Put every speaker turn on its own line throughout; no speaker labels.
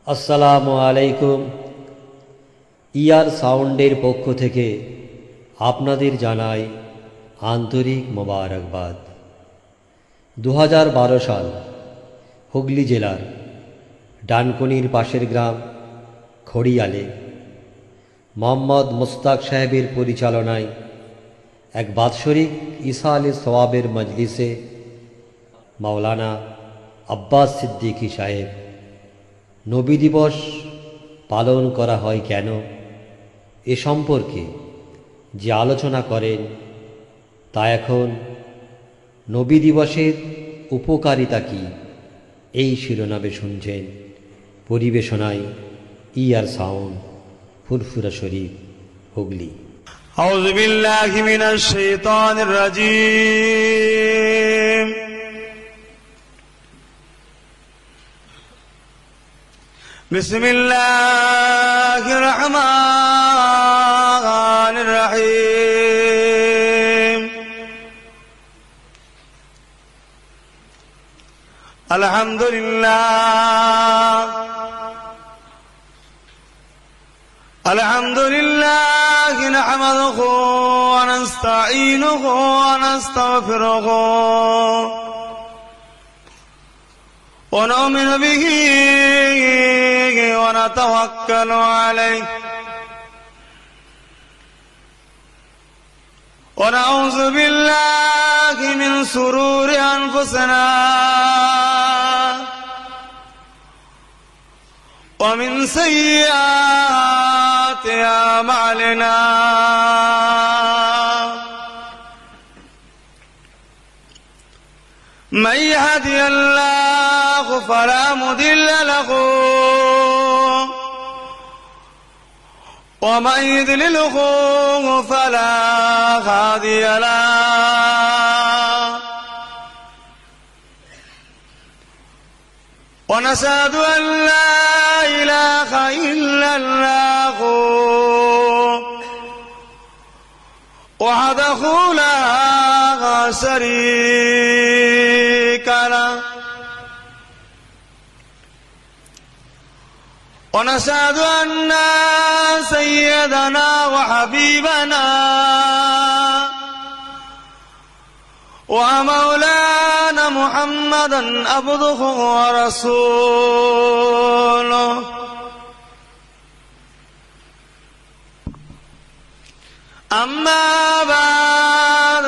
আসসালামু আলাইকুম। ইয়ার সাউন্ডের পক্ষ থেকে আপনাদের জানাই আন্তরিক মোবারকবাদ। 2012 সাল হুগলি জেলার ডানকুনির পাশের গ্রাম খড়িয়ালে মোহাম্মদ মোস্তাক সাহেবের পরিচালনায় এক বাৎসরিক ইসালে সওয়াবের মজলিসে মাওলানা আব্বাস সিদ্দিকী সাহেব নবী দিবস পালন করা হয় কেন এ সম্পর্কে যে আলোচনা করেন তা এখন নবী দিবসের উপকারিতা কি এই শিরোনামে শুনছেন। পরিবেশনায় ইয়ার সাউন্ড, ফুরফুরা শরীফ, হুগলি।
আউযু বিল্লাহি মিনাশ শাইতানির রাজীম। বিসমিল্লাহির রহমানির রহিম। আলহামদুলিল্লাহ নাহমাদুহু ওয়া নাস্তাঈনুহু ওয়া নাস্তাগফিরুহু ওয়া নু'মিনু বিহি ওয়া নাতাওয়াক্কালু আলাইহি ওয়া নাউযু বিল্লাহি মিন শুরুরি আনফুসিনা ومن سيئات أعمالنا من يهدي الله فلا مضل له ومن يضلله فلا هادي له ونشهد أن لا إله إلا الله وحده لا شريك له ونشهد أن سيدنا وحبيبنا ومولانا محمدا عبده ورسوله أما بعد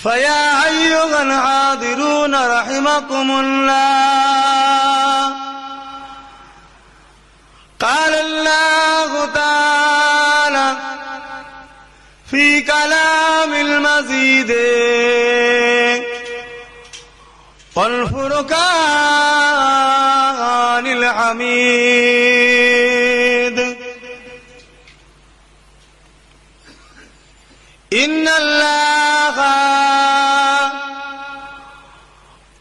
فيا أيها الحاضرون رحمكم الله قال الله تعالى في كلام المزيد والفرقان الحميد إن الله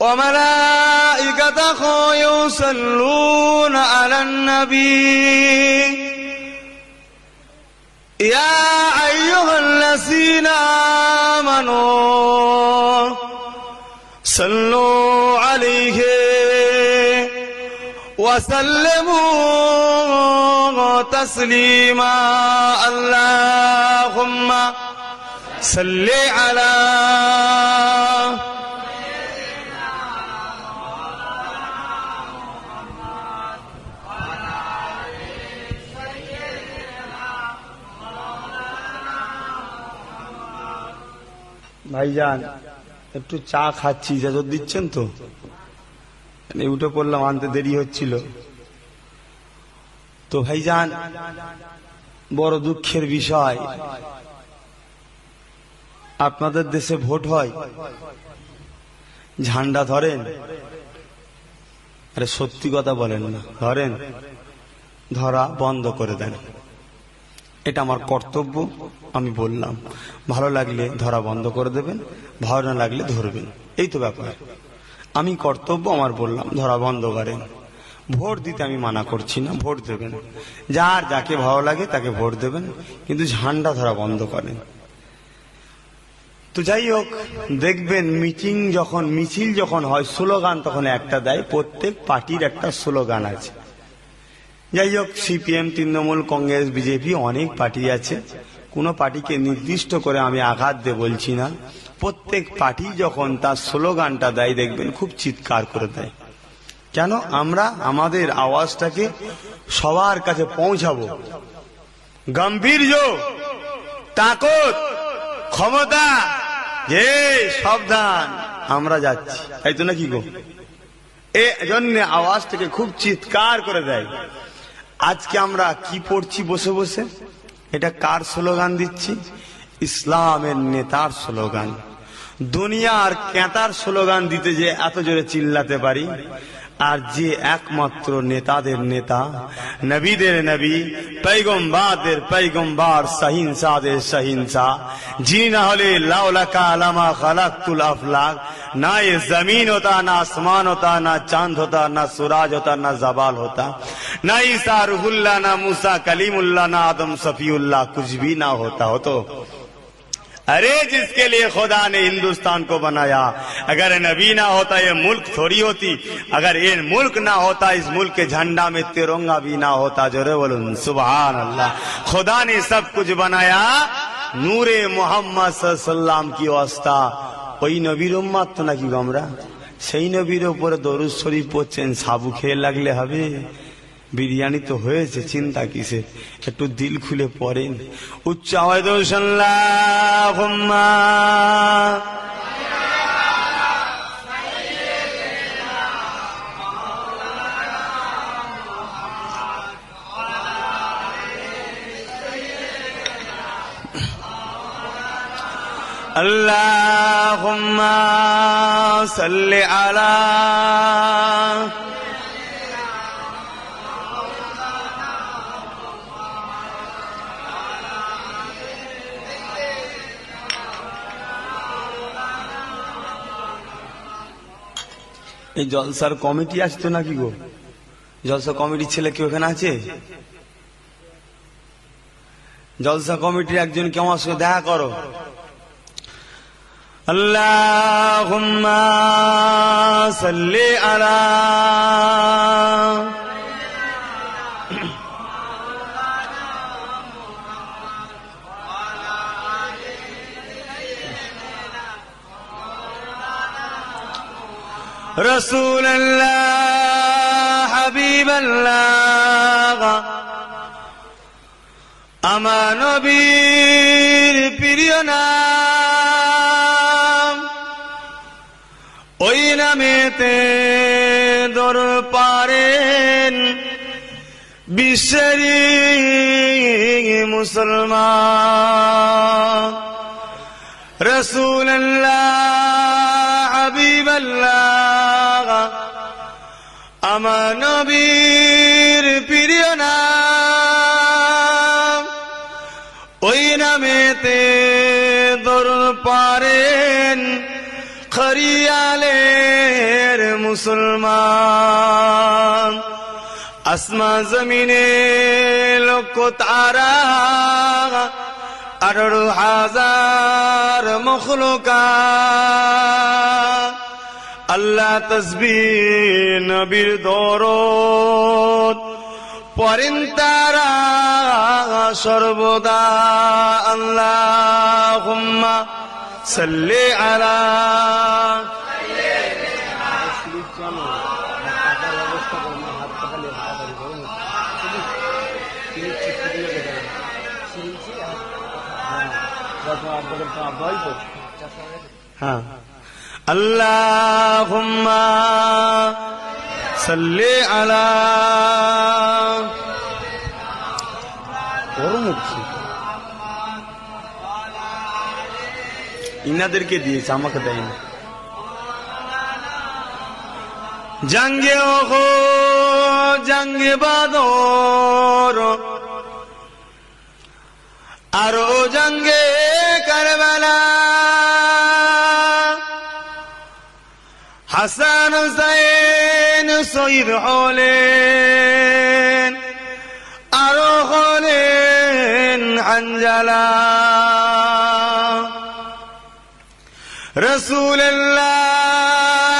وملائكته يصلون على النبي يا أيها الذين آمنوا صلوا عليه وسلموا تسليما اللهم صل على
ভাইজান একটু চা খাচ্ছি, ইজাজত দিচ্ছেন তো? উঠে পড়লাম, আনতে দেরি হচ্ছিল তো। ভাইজান বড় দুঃখের বিষয়, আপনাদের দেশে ভোট হয়, ঝান্ডা ধরেন? আরে সত্যি কথা বলেন না, ধরেন? ধরা বন্ধ করে দেন, এটা আমার কর্তব্য। আমি বললাম, ভালো লাগলে ধরা বন্ধ করে দেবেন, ভালো না লাগলে ধরবেন, এই তো ব্যাপার। আমি কর্তব্য আমার বললাম, ধরা বন্ধ করেন। ভোট দিতে আমি মানা করছি না, ভোট দেবেন, যার যাকে ভালো লাগে তাকে ভোট দেবেন, কিন্তু ঝান্ডা ধরা বন্ধ করেন। তো যাই হোক, দেখবেন মিছিল যখন হয়, স্লোগান তখন একটা দেয়, প্রত্যেক পার্টির একটা স্লোগান আছে। যাই হোক, সিপিএম, তৃণমূল, কংগ্রেস, বিজেপি অনেক পার্টি আছে, কোনো পার্টিকে নির্দিষ্ট করে আমি আঘাত দিয়ে বলছি না। প্রত্যেক পার্টি যখন তার স্লোগানটা দেয় দেখবেন খুব চিৎকার করে দেয়। কেন? আমরা আমাদের আওয়াজটাকে সবার কাছে পৌঁছাবো। গাম্ভীর্য, তাকত, ক্ষমতা, যে সাবধান, আমরা যাচ্ছি, তাই তো নাকি গো? এজন্য আওয়াজটাকে খুব চিৎকার করে দেয়। আজকে আমরা কি পড়ছি বসে বসে? এটা কার স্লোগান দিচ্ছি? ইসলামের নেতার স্লোগান। দুনিয়ার ক্যাতার স্লোগান দিতে যে এত জোরে চিল্লাতে পারি, আর যে একমাত্র নেতাদের নেতা, নবীদের নবী, পয়গম্বরদের পয়গম্বর, সহিংসাদের সহিংসা, যিনি না হলে লাউলাকা লামা খালাকতুল আফলাক, না ये जमीन होता, ना आसमान होता, ना चांद होता, ना सूरज होता, ना जबाल होता, ना ईसा रूहुल्लाह, ना मूसा कलीमुल्लाह, ना आदम सफीउल्लाह, कुछ भी ना होता हो। तो अरे जिसके लिए खुदा ने हिंदुस्तान को बनाया, अगर नबी ना होता ये मुल्क थोड़ी होती, अगर ये मुल्क ना होता, इस मुल्क के झंडा में तिरंगा भी ना होता। जोरे बोलूं सुभान अल्लाह। खुदा ने सब कुछ बनाया नूरे मोहम्मद सल्लल्लाहु की वास्ता। ওই নবীর উম্মত তো নাকি আমরা? সেই নবীর উপরে দরুদ শরীফ পড়ছেন, সাবু খেয়ে লাগলে হবে? বিরিয়ানি তো হয়েছে, চিন্তা কিসের? একটু দিল খুলে পড়েন। উচ্চ আওয়াজে আল্লাহুম্মা আল্লাহুম্মা সাল্লি আলা এই জলসার কমিটি আসতো নাকি গো? জলসা কমিটির ছেলে কেউ এখানে আছে? জলসা কমিটির একজন কেউ আমার সঙ্গে দেখা করো। আল্লাহুম্মা সাল্লি আলা রাসূলুল্লাহ হাবিবাল্লাহ, আমার নবীর প্রিয় নাম, ওই নামেতে দরুদ পড়েন বিশ্বের মুসলমান। রাসূলুল্লাহ হাবিবাল্লাহ, আমার নবীর প্রিয় নাম, ওই নামেতে দরুদ পড়েন খরিয়ালের মুসলমান। আসমান জমিনে লক্ষ তারা, 18,000 মখলুকাত, আল্লাহ তাসবিহ নবীর দরুদ পড়েন তারা সর্বদা। আল্লাহুম্মা সাল্লি আলা হ্যাঁ, আল্লাহুম্মা সাল্লি আলা ইনাদেরকে দিয়েছে, আমাকে দেয়নি। জঙ্গে ওহো জঙ্গে বাদর, আরো জঙ্গে কারবালা, হাসান হুসাইন শহীদ হলেন, আরো হলেন হানজালা।
রাসূলুল্লাহ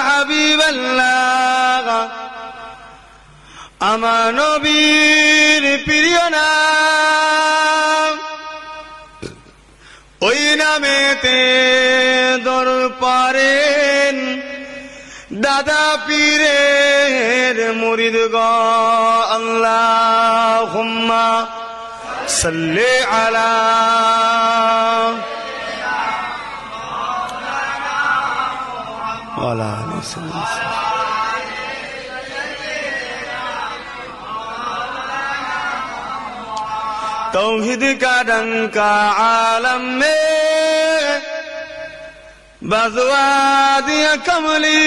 হাবিবাল্লাহ আমার নবীর প্রিয় নাম, ওই নামেতে দর পারেন দাদা পীরের মুরিদ গো। আল্লাহুম্মা সাল্লি আলা ওয়ালা तौहीद का डंका आलम में बजवा दिया कमली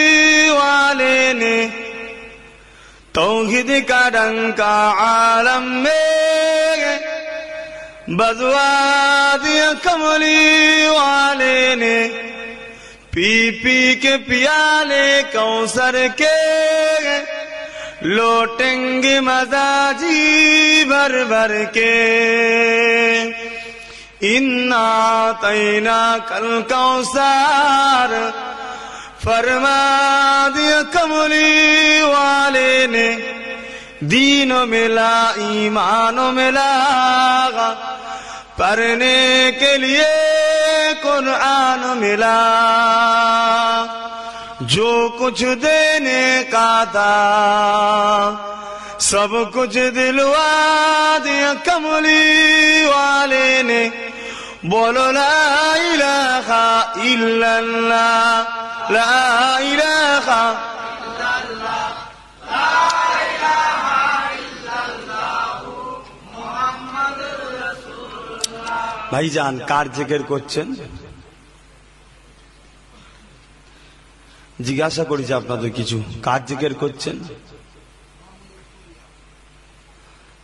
वाले ने, तौहीद का डंका आलम में बजवा दिया कमली वाले ने, पी पी के पियाले कौसर के लौटेंगे मजाजी भर भर के। इन्ना तैना कल कौसर फरमा दिया कमली वाले ने, दीनों मिला ईमानों मिला पढ़ने के लिए कुरान मिला, जो कुछ देने का था सब कुछ दिलवा दिया कमली वाले ने। बोलो ला इलाहा इल्लल्लाह, ला इलाहा इल्लल्लाह, ला इलाहा इल्लल्लाह मुहम्मदुर রাসূলুল্লাহ।
ভাইজান কার জিকির করছেন? জিজ্ঞাসা করেছি আপনাদের কিছু, কার জিকির করছেন?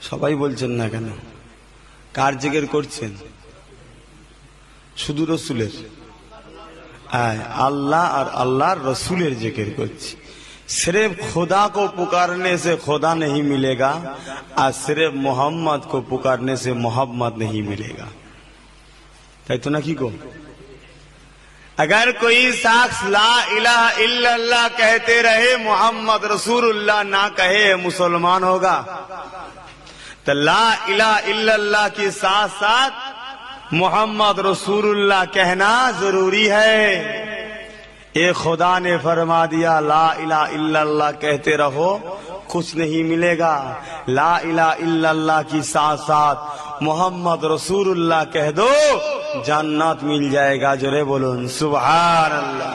সবাই বলছেন না কেন? কার জিকির করছেন? শুধু রসুলের? अल्लाह और अल्लाह रसूलेर जिक्र करছি। सिर्फ खुदा को पुकारने से खुदा नहीं मिलेगा और सिर्फ मोहम्मद को पुकारने से मोहम्मद नहीं मिलेगा। তাই তো নাকি গো? अगर कोई शख्स ला इलाहा इल्लल्लाह कहते रहे मोहम्मद रसूलुल्लाह ना कहे मुसलमान होगा? तो ला इलाहा इल्लल्लाह के साथ साथ मोहम्मद रसूलुल्लाह कहना जरूरी है। ये खुदा ने फरमा दिया ला इलाहा इल्लल्लाह कहते रहो कुछ नहीं मिलेगा, ला इलाहा इल्लल्लाह की साथ साथ मोहम्मद रसूलुल्लाह कह दो জান্নাত মিল जाएगा। জোরে বলুন সুবহানাল্লাহ।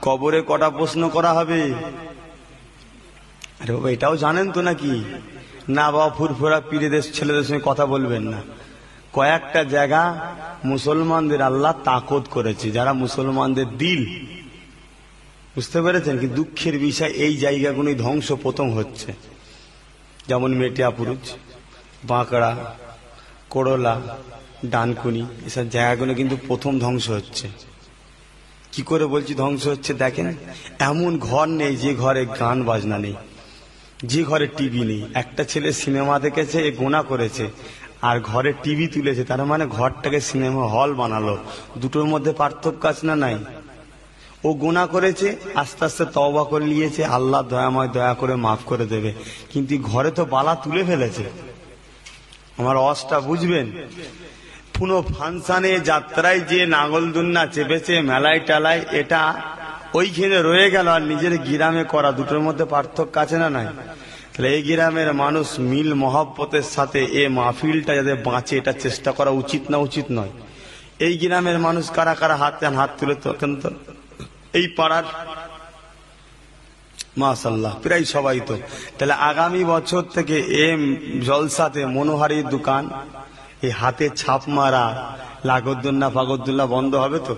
কবরে কটা প্রশ্ন করা হবে? আরে বাবা এটাও জানেন তো নাকি? না বাবা ফুরফুরা পীরদের ছেলেদের সঙ্গে কথা বলবেন না। কয়েকটা জায়গা মুসলমানদের আল্লাহ তাকত করেছে, যারা মুসলমানদের দিল, বুঝতে পেরেছেন? কি দুঃখের বিষয় এই জায়গাগুলোই ধ্বংস প্রথম হচ্ছে। যেমন মেটিয়াপুরুষ, বাঁকড়া, কোড়লা, ডানকুনি, এসব জায়গাগুলো কিন্তু প্রথম ধ্বংস হচ্ছে। কি করে বলছি ধ্বংস হচ্ছে? দেখেন এমন ঘর নেই যে ঘরে গান বাজনা নেই, যে ঘরে টিভি নেই। একটা ছেলে সিনেমা দেখেছে, এ গোনা করেছে, আর ঘরে টিভি তুলেছে, তার মানে ঘরটাকে সিনেমা হল বানালো। দুটোর মধ্যে পার্থক্য আছে না নাই? ও গুনাহ করেছে, আস্তে আস্তে তওবা করে নিয়েছে, আল্লাহ দয়াময় দয়া করে মাফ করে দেবে, কিন্তু ঘরে তো বালা তুলে ফেলেছে। আমার অসটা বুঝবেন। পুনো ফাংশনে যাত্রায় যে নাগল দুন্না চেপেছে মেলায় টালায়, এটা ওইখানে রয়ে গেল, আর নিজের গ্রামে করা, দুটোর মধ্যে পার্থক্য আছে না নাই? তাহলে এই গ্রামের মানুষ মিল মহব্বতের সাথে এ মাহফিলটা যাতে বাঁচে, এটা চেষ্টা করা উচিত না উচিত নয়? এই গ্রামের মানুষ কারা কারা হাত তুলে তখন তো এই পাড়ার মাশাআল্লাহ প্রায় সবাই তো। তাহলে আগামী বছর থেকে এ জলসাতে মনোহারীর দোকান, এই হাতে ছাপ মারা, লাগদ্দুল্লা ফাগদ্দুল্লা বন্ধ হবে তো?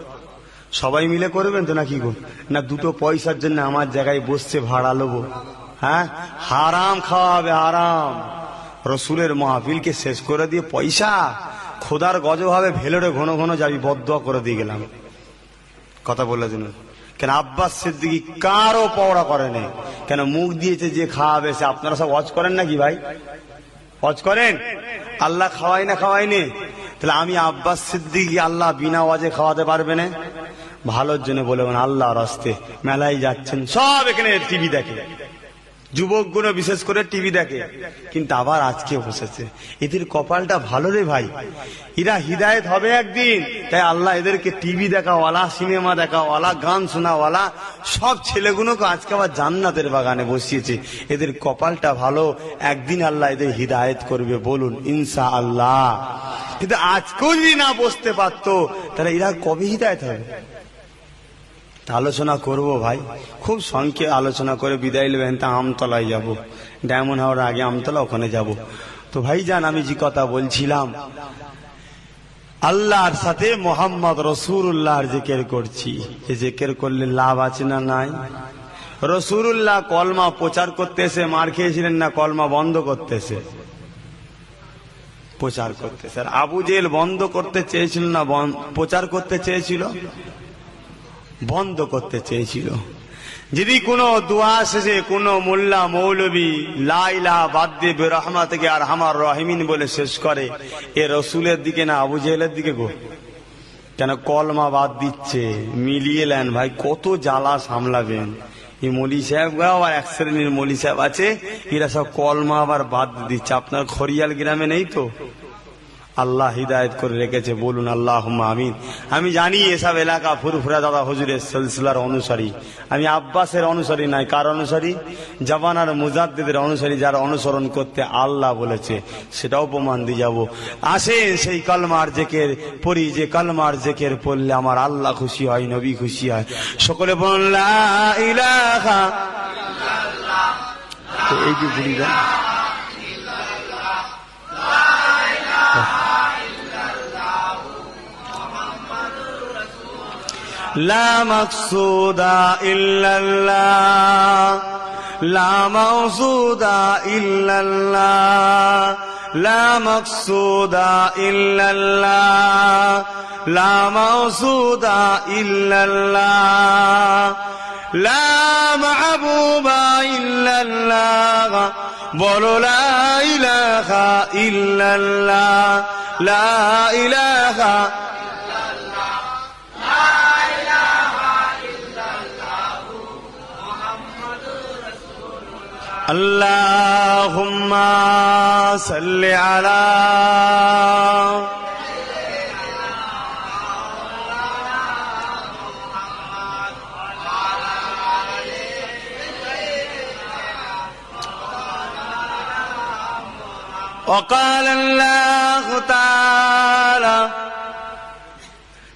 সবাই মিলে করবেন তো নাকি গো? না দুটো পয়সার জন্য আমার জায়গায় বসছে ভাড়া লবো? হ্যাঁ, হারাম খাওয়া হবে, হারাম। রসুলের মাহফিলকে শেষ করে দিয়ে পয়সা, খোদার গজব হবে, ভেলোরে ঘন ঘন যাবি, বদদোয়া করে দিয়ে গেলাম। কথা বলে দিন কেন? আব্বাস সিদ্দিকী কারও পওড়া করেনি কেন? মুখ দিয়েছে যে খাওয়াবে সে। আপনারা সব হজ করেন নাকি ভাই? হজ করেন? আল্লাহ খাওয়াই না খাওয়াইনি? তাহলে আমি আব্বাস সিদ্দিকী আল্লাহ বিনা ওয়াজে খাওয়াতে পারবে না? ভালোর জন্য বলবেন আল্লাহর রাস্তে মেলায় যাচ্ছেন, সব এখানে টিভি দেখে, যুবকগুলো বিশেষ করে টিভি দেখে, কিন্তু আবার আজকে বসেছে। এদের কপালটা ভালো রে ভাই, এরা হিদায়েত হবে একদিন, তাই আল্লাহ এদেরকে টিভি দেখাওয়ালা, সিনেমা দেখাওয়ালা, গান শোনাওয়ালা সব ছেলেগুলোকে আজকে আবার জান্নাতের বাগানে বসিয়েছে। এদের কপালটা ভালো, একদিন আল্লাহ এদের হিদায়েত করবে, বলুন ইনশাআল্লাহ। কিন্তু আজকেও যদি না বসতে পারতো তাহলে এরা কবে হিদায়েত হবে? আলোচনা করব ভাই, খুব সংক্ষেপে আলোচনা করে বিদায় নেবেন। তা আমতলায় যাব, ডায়মন্ড হাওয়ার আগে আমতলা, ওখানে যাব। তো ভাইজান, আমি যে কথা বলছিলাম, আল্লাহর সাথে মোহাম্মদ রসুল্লাহর জিকির করছি। এই জিকির করলে লাভ আছে না নাই? রসুল্লাহ কলমা প্রচার করতেছে, মার খেয়েছিলেন না? কলমা বন্ধ করতেছে, প্রচার করতেছে। আর আবু জেহেল বন্ধ করতে চেয়েছিল না প্রচার করতে চেয়েছিল? বন্ধ করতে চেয়েছিল। যদি কোনো দোয়া শেষে কোনো মোল্লা মৌলবী লা ইলাহা বাদ দিয়ে বিরহমাতিকা আরহামার রাহিমিন বলে শেষ করে, এ রসুলের দিকে না আবু জেহেলের দিকে গো? কেন কলমা বাদ দিচ্ছে? মিলিয়ে নেন ভাই, কত জ্বালা সামলাবেন। এই মলি সাহেবরাও আর এক শ্রেণীর মলি সাহেব আছে, এরা সব কলমা আবার বাদ দিচ্ছে। আপনার খরিয়াল গ্রামে নেই তো? আল্লাহ হিদায়েত করে রেখেছে, বলুন আল্লাহুম্মা আমিন। আমি জানি এসব এলাকা ফুরফুরা দাদা হুজুরের সিলসিলার অনুসারী, আমি আব্বাসের অনুসারী নাই। কার অনুসারী? জাবানার মুজাদ্দিদের অনুসারী, যারা অনুসরণ করতে আল্লাহ বলেছে, সেটাও প্রমাণ দিয়ে যাব। আসেন সেই কলমার জিকির পড়ি, যে কলমার জিকির পড়লে আমার আল্লাহ খুশি হয়, নবী খুশি হয়। সকলে বলুন লা ইলাহা ইল্লাল্লাহ। এই যে ভুলি যান, লা মাকসুদা ইল্লাল্লাহ, লা মাওসুদা ইল্লাল্লাহ, লা মাকসুদা ইল্লাল্লাহ, লা মাওসুদা ইল্লাল্লাহ, লা মাহবুবা ইল্লাল্লাহ। বলো লা ইলাহা ইল্লাল্লাহ, লা ইলাহা আল্লাহুম্মা সাল্লি আলা وقال الله تعالى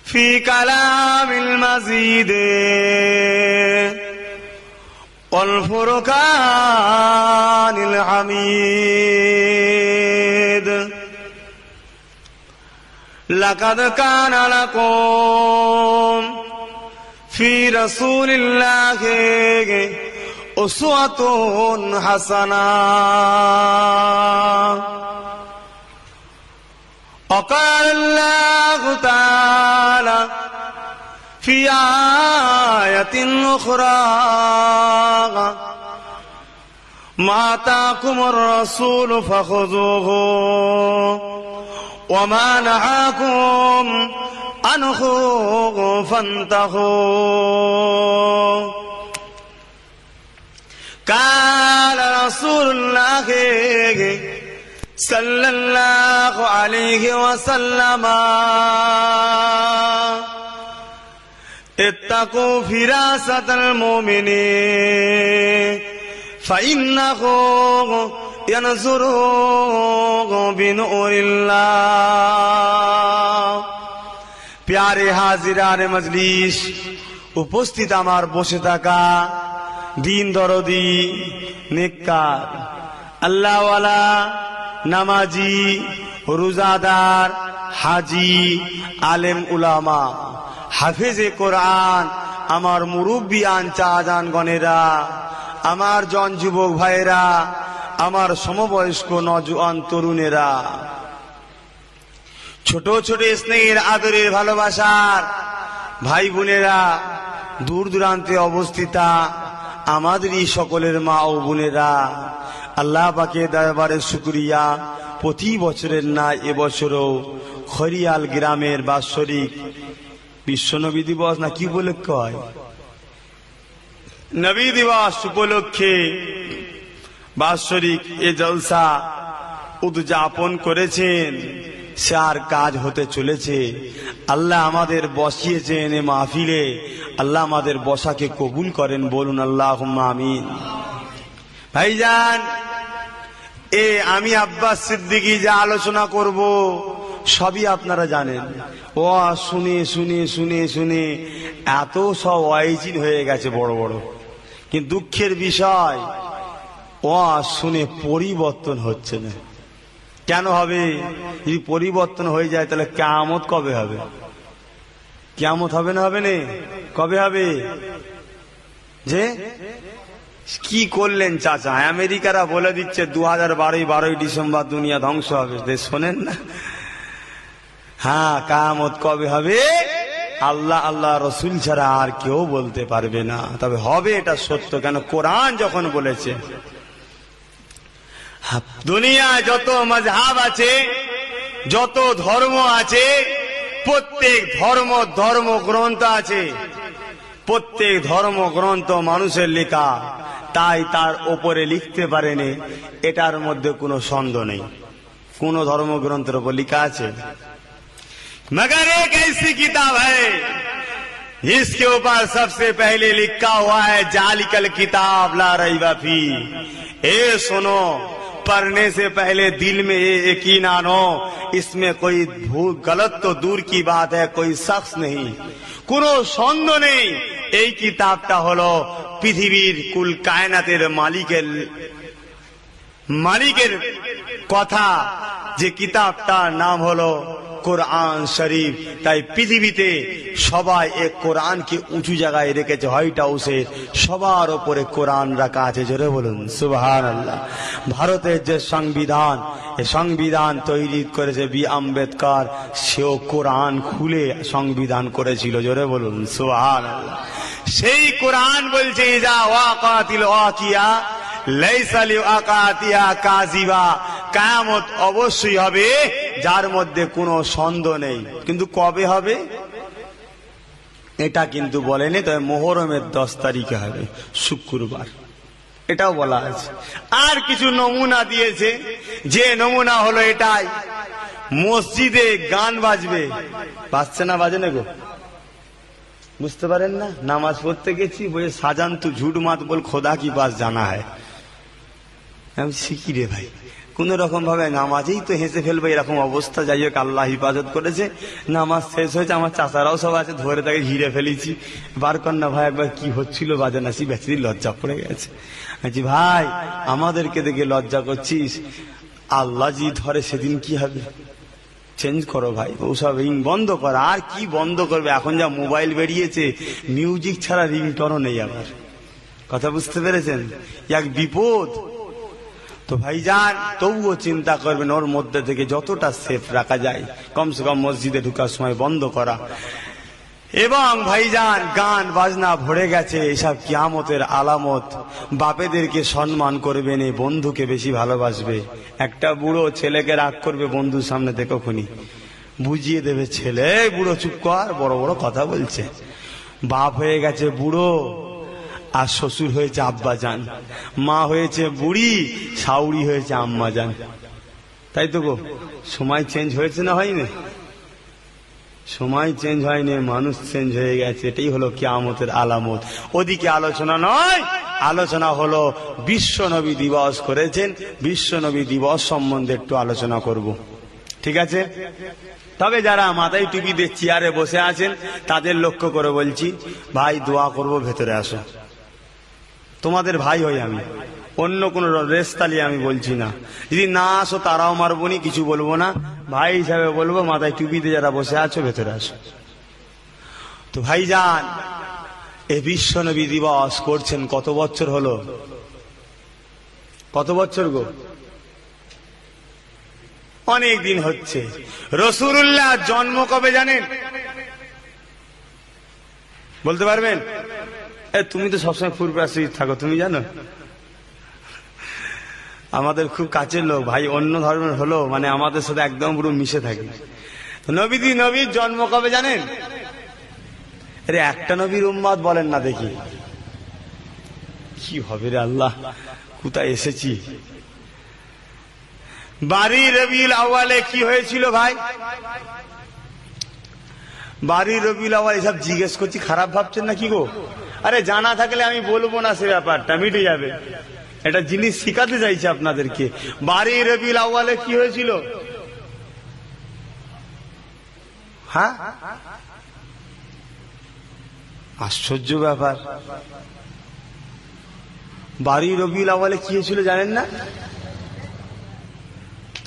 في كلام المزيد والفرقان الحميد لقد كان لكم في رسول الله أسوة حسنة وقال الله تعالى في آية أخرى ما آتاكم الرسول فخذوه وما نهاكم عنه فانتهوا قال رسول الله صلى الله عليه وسلم اتقوا فراسة المؤمن فإنه ينظر بنور الله प्यारे हाजिरान मजलिस, उपस्थित আমার বসে থাকা দিন দরদি নেককার আল্লাহওয়ালা নামাজি রোজাদার হাজি আলেম উলামা হাফেজে কোরআন, আমার মুরব্বিয়ান চাচাজান গণেরা, আমার জন যুবক ভাইয়েরা, আমার সমবয়স্ক নওজোয়ান তরুণেরা, ছোট ছোট স্নেহের আদরের ভালোবাসার ভাই বোনেরা, দূর দূরান্তে অবস্থিতা আমাদেরই সকলের মা ও বোনেরা, আল্লাহ পাকের দরবারে শুকরিয়া। প্রতি বছরের ন্যায় এবছরও খরিয়াল গ্রামের বাৎসরিক বিশ্ব নবী দিবস না কি উপলক্ষে হয়? নবী দিবস উপলক্ষে বাৎসরিক এ জলসা উদযাপন করেছেন। সে আর কাজ হতে চলেছে। আল্লাহ আমাদের বসিয়েছেন এ মাহফিলে। আল্লাহ আমাদের বসাকে কবুল করেন, বলুন আল্লাহুম্মা আমিন। ভাইজান, আমি আব্বাস সিদ্দিকী যা আলোচনা করব সবই আপনারা জানেন। ও শুনে শুনে শুনে শুনে এত সব ওয়াইজিন হয়ে গেছে বড় বড়, কিন্তু দুঃখের বিষয় ও শুনে পরিবর্তন হচ্ছে না। কেন হবে? যদি পরিবর্তন হয়ে যায় তাহলে কিয়ামত কবে হবে? কিয়ামত হবে না? হবে না? কবে হবে? যে কি করলেন চাচা? আমেরিকারা বলে দিচ্ছে 2012 ডিসেম্বর দুনিয়া ধ্বংস হবে। শোনেন না? হ্যাঁ, কিয়ামত কবে হবে আল্লাহ আল্লাহ রসুল ছাড়া আর কেউ বলতে পারবে না। তবে হবে, এটা সত্য। কেন? কোরআন যখন বলেছে। দুনিয়ায় যত মাযহাব আছে, যত ধর্ম আছে, প্রত্যেক ধর্মগ্রন্থ আছে। প্রত্যেক ধর্মগ্রন্থ মানুষের লেখা, তাই তার ওপরে লিখতে পারেনি, এটার মধ্যে কোনো সন্দেহ নেই। কোন ধর্মগ্রন্থের ওপর লেখা আছে? मगर एक ऐसी किताब है जिसके ऊपर सबसे पहले लिखा हुआ है जालिकल किताब ला रैब फी। ए सुनो, पढ़ने से पहले दिल में ये यकीन आनो, इसमें कोई गलत तो दूर की बात है, कोई शख्स नहीं, কোনো সন্দেহ নেই। এই কিতাবটা হলো পৃথিবীর কুল কায়নাতের মালিকের কথা। যে কিতাবটার নাম হলো কোরআন শরীফ। তাই পৃথিবীতে সবাই এক কোরআনকে উঁচু জায়গায় রেখেছে। হোয়াইট হাউসে সবার ওপরে কোরআন রাখা আছে। জোরে বলুন সুবহানাল্লাহ। ভারতের যে সংবিধান, এই সংবিধান তৈরি করেছে বি আম্বেদকর, সেও কোরআন খুলে সংবিধান করেছিল। জোরে বলুন সুবহানাল্লাহ। সেই কোরআন বলছে ইজা ওয়াকাতিল ওয়াকিয়া লাইসা লিওয়াকাতিহা কাযিবা, কিয়ামত অবশ্যই হবে, যার মধ্যে কোনো সন্দেহ নেই। কিন্তু কবে হবে এটা কিন্তু বলেনি। তবে মুহররমের 10 তারিখে হবে, শুক্রবার, এটাও বলা আছে। আর কিছু নমুনা দিয়েছে, যে নমুনা হলো এটাই, মসজিদে গান বাজবে। বাজছে না? বাজে না গো? বুঝতে পারেন না? নামাজ পড়তে গেছি, বলে সাজান তু ঝুট মাত বল খোদা কি পাস জানা হয়। আমি শিখি রে ভাই, কোন রকম ভাবে নামাজেই তো হেসে ফেলবে, এরকম অবস্থা। যাই হোক, আল্লাহ হিফাজত করেছে। নামাজ শেষ হয়েছে, আমার চাচারাও সব আছে, ধরে তাকে ঘিরে ফেলেছি। বার কর না ভাই, একবার কি হচ্ছিল বাজানাসি, বেচারি লজ্জা পড়ে গেছে। বলছি ভাই, আমাদেরকে দেখে লজ্জা করছিস, আল্লাহ জি ধরে সেদিন কি হবে? চেঞ্জ করো ভাই, ওসব বন্ধ কর। আর কি বন্ধ করবে? এখন যা মোবাইল বেরিয়েছে, মিউজিক ছাড়া রিংটনও নেই। আবার কথা বুঝতে পেরেছেন? এক বিপদ। তো ভাইজান, তবুও চিন্তা করবেন ওর মধ্যে থেকে যতটা সেফ রাখা যায়, কমসে কম মসজিদে ঢুকার সময় বন্ধ করা। এবং ভাইজান, গান বাজনা ভরে গেছে, এসব কিয়ামতের আলামত। বাপেদেরকে সম্মান করবেন, বন্ধুকে বেশি ভালোবাসবে। একটা বুড়ো ছেলেকে রাগ করবে বন্ধুর সামনে, দেখো খুনি বুঝিয়ে দেবে ছেলে, বুড়ো চুপ কর, বড় বড় কথা বলছে। বাপ হয়ে গেছে বুড়ো, আর শ্বশুর হয়েছে আব্বা জান, মা হয়েছে বুড়ি, শাউড়ি হয়েছে আম্মা জান। তাই তো গো, সময় চেঞ্জ হয়েছে না হয়নি? সময় চেঞ্জ হয়নি, মানুষ চেঞ্জ হয়ে গেছে। এটাই হলো কিয়ামতের আলামত। ওদিকে আলোচনা নয়, আলোচনা হলো বিশ্ব নবী দিবস করেছেন, বিশ্ব নবী দিবস সম্বন্ধে একটু আলোচনা করব। ঠিক আছে? তবে যারা মাথায় টুপি দিয়ে চেয়ারে বসে আছেন তাদের লক্ষ্য করে বলছি, ভাই দোয়া করব, ভেতরে আসো। তোমাদের ভাই হই আমি, অন্য কোনো রেস্তালি আমি বলছি না। যদি না আসো তারাও মারবনি, কিছু বলবো না, ভাই হিসাবে বলবো, মাথায় টুপিতে যারা বসে আছো ভেতরে আসো। তো ভাইজান, এই বিশ্ব নবী দিবস করছেন কত বছর হলো? কত বছর গো? অনেক দিন হচ্ছে। রাসূলুল্লাহ জন্ম কবে জানেন? বলতে পারবেন? তুমি তো সবসময় পূর্বাসী থাকো, তুমি জানো? আমাদের খুব কাছের লোক ভাই, অন্য ধর্মের হলো মানে আমাদের সাথে একদম পুরো মিশে থাকে। নবীর জন্ম কবে জানেন? আরে একটা নবীর উম্মত বলেন না দেখি, কি হবে রে আল্লাহ, কোথায় এসেছি। বারি রবিউল আউয়ালে কি হয়েছিল ভাই? বারি রবিউল আউয়াল এসব জিজ্ঞেস করছি, খারাপ ভাবছেন না কি গো? আরে জানা থাকলে আমি বলবো না, সে ব্যাপারটা মিটে যাবে। এটা জিনিস শিখাতে চাইছে আপনাদেরকে। বারি রবিউল আউয়ালে কি হয়েছিল? হ্যাঁ, আশ্চর্য ব্যাপার। বারি রবিউল আউয়ালে কি হয়েছিল জানেন না?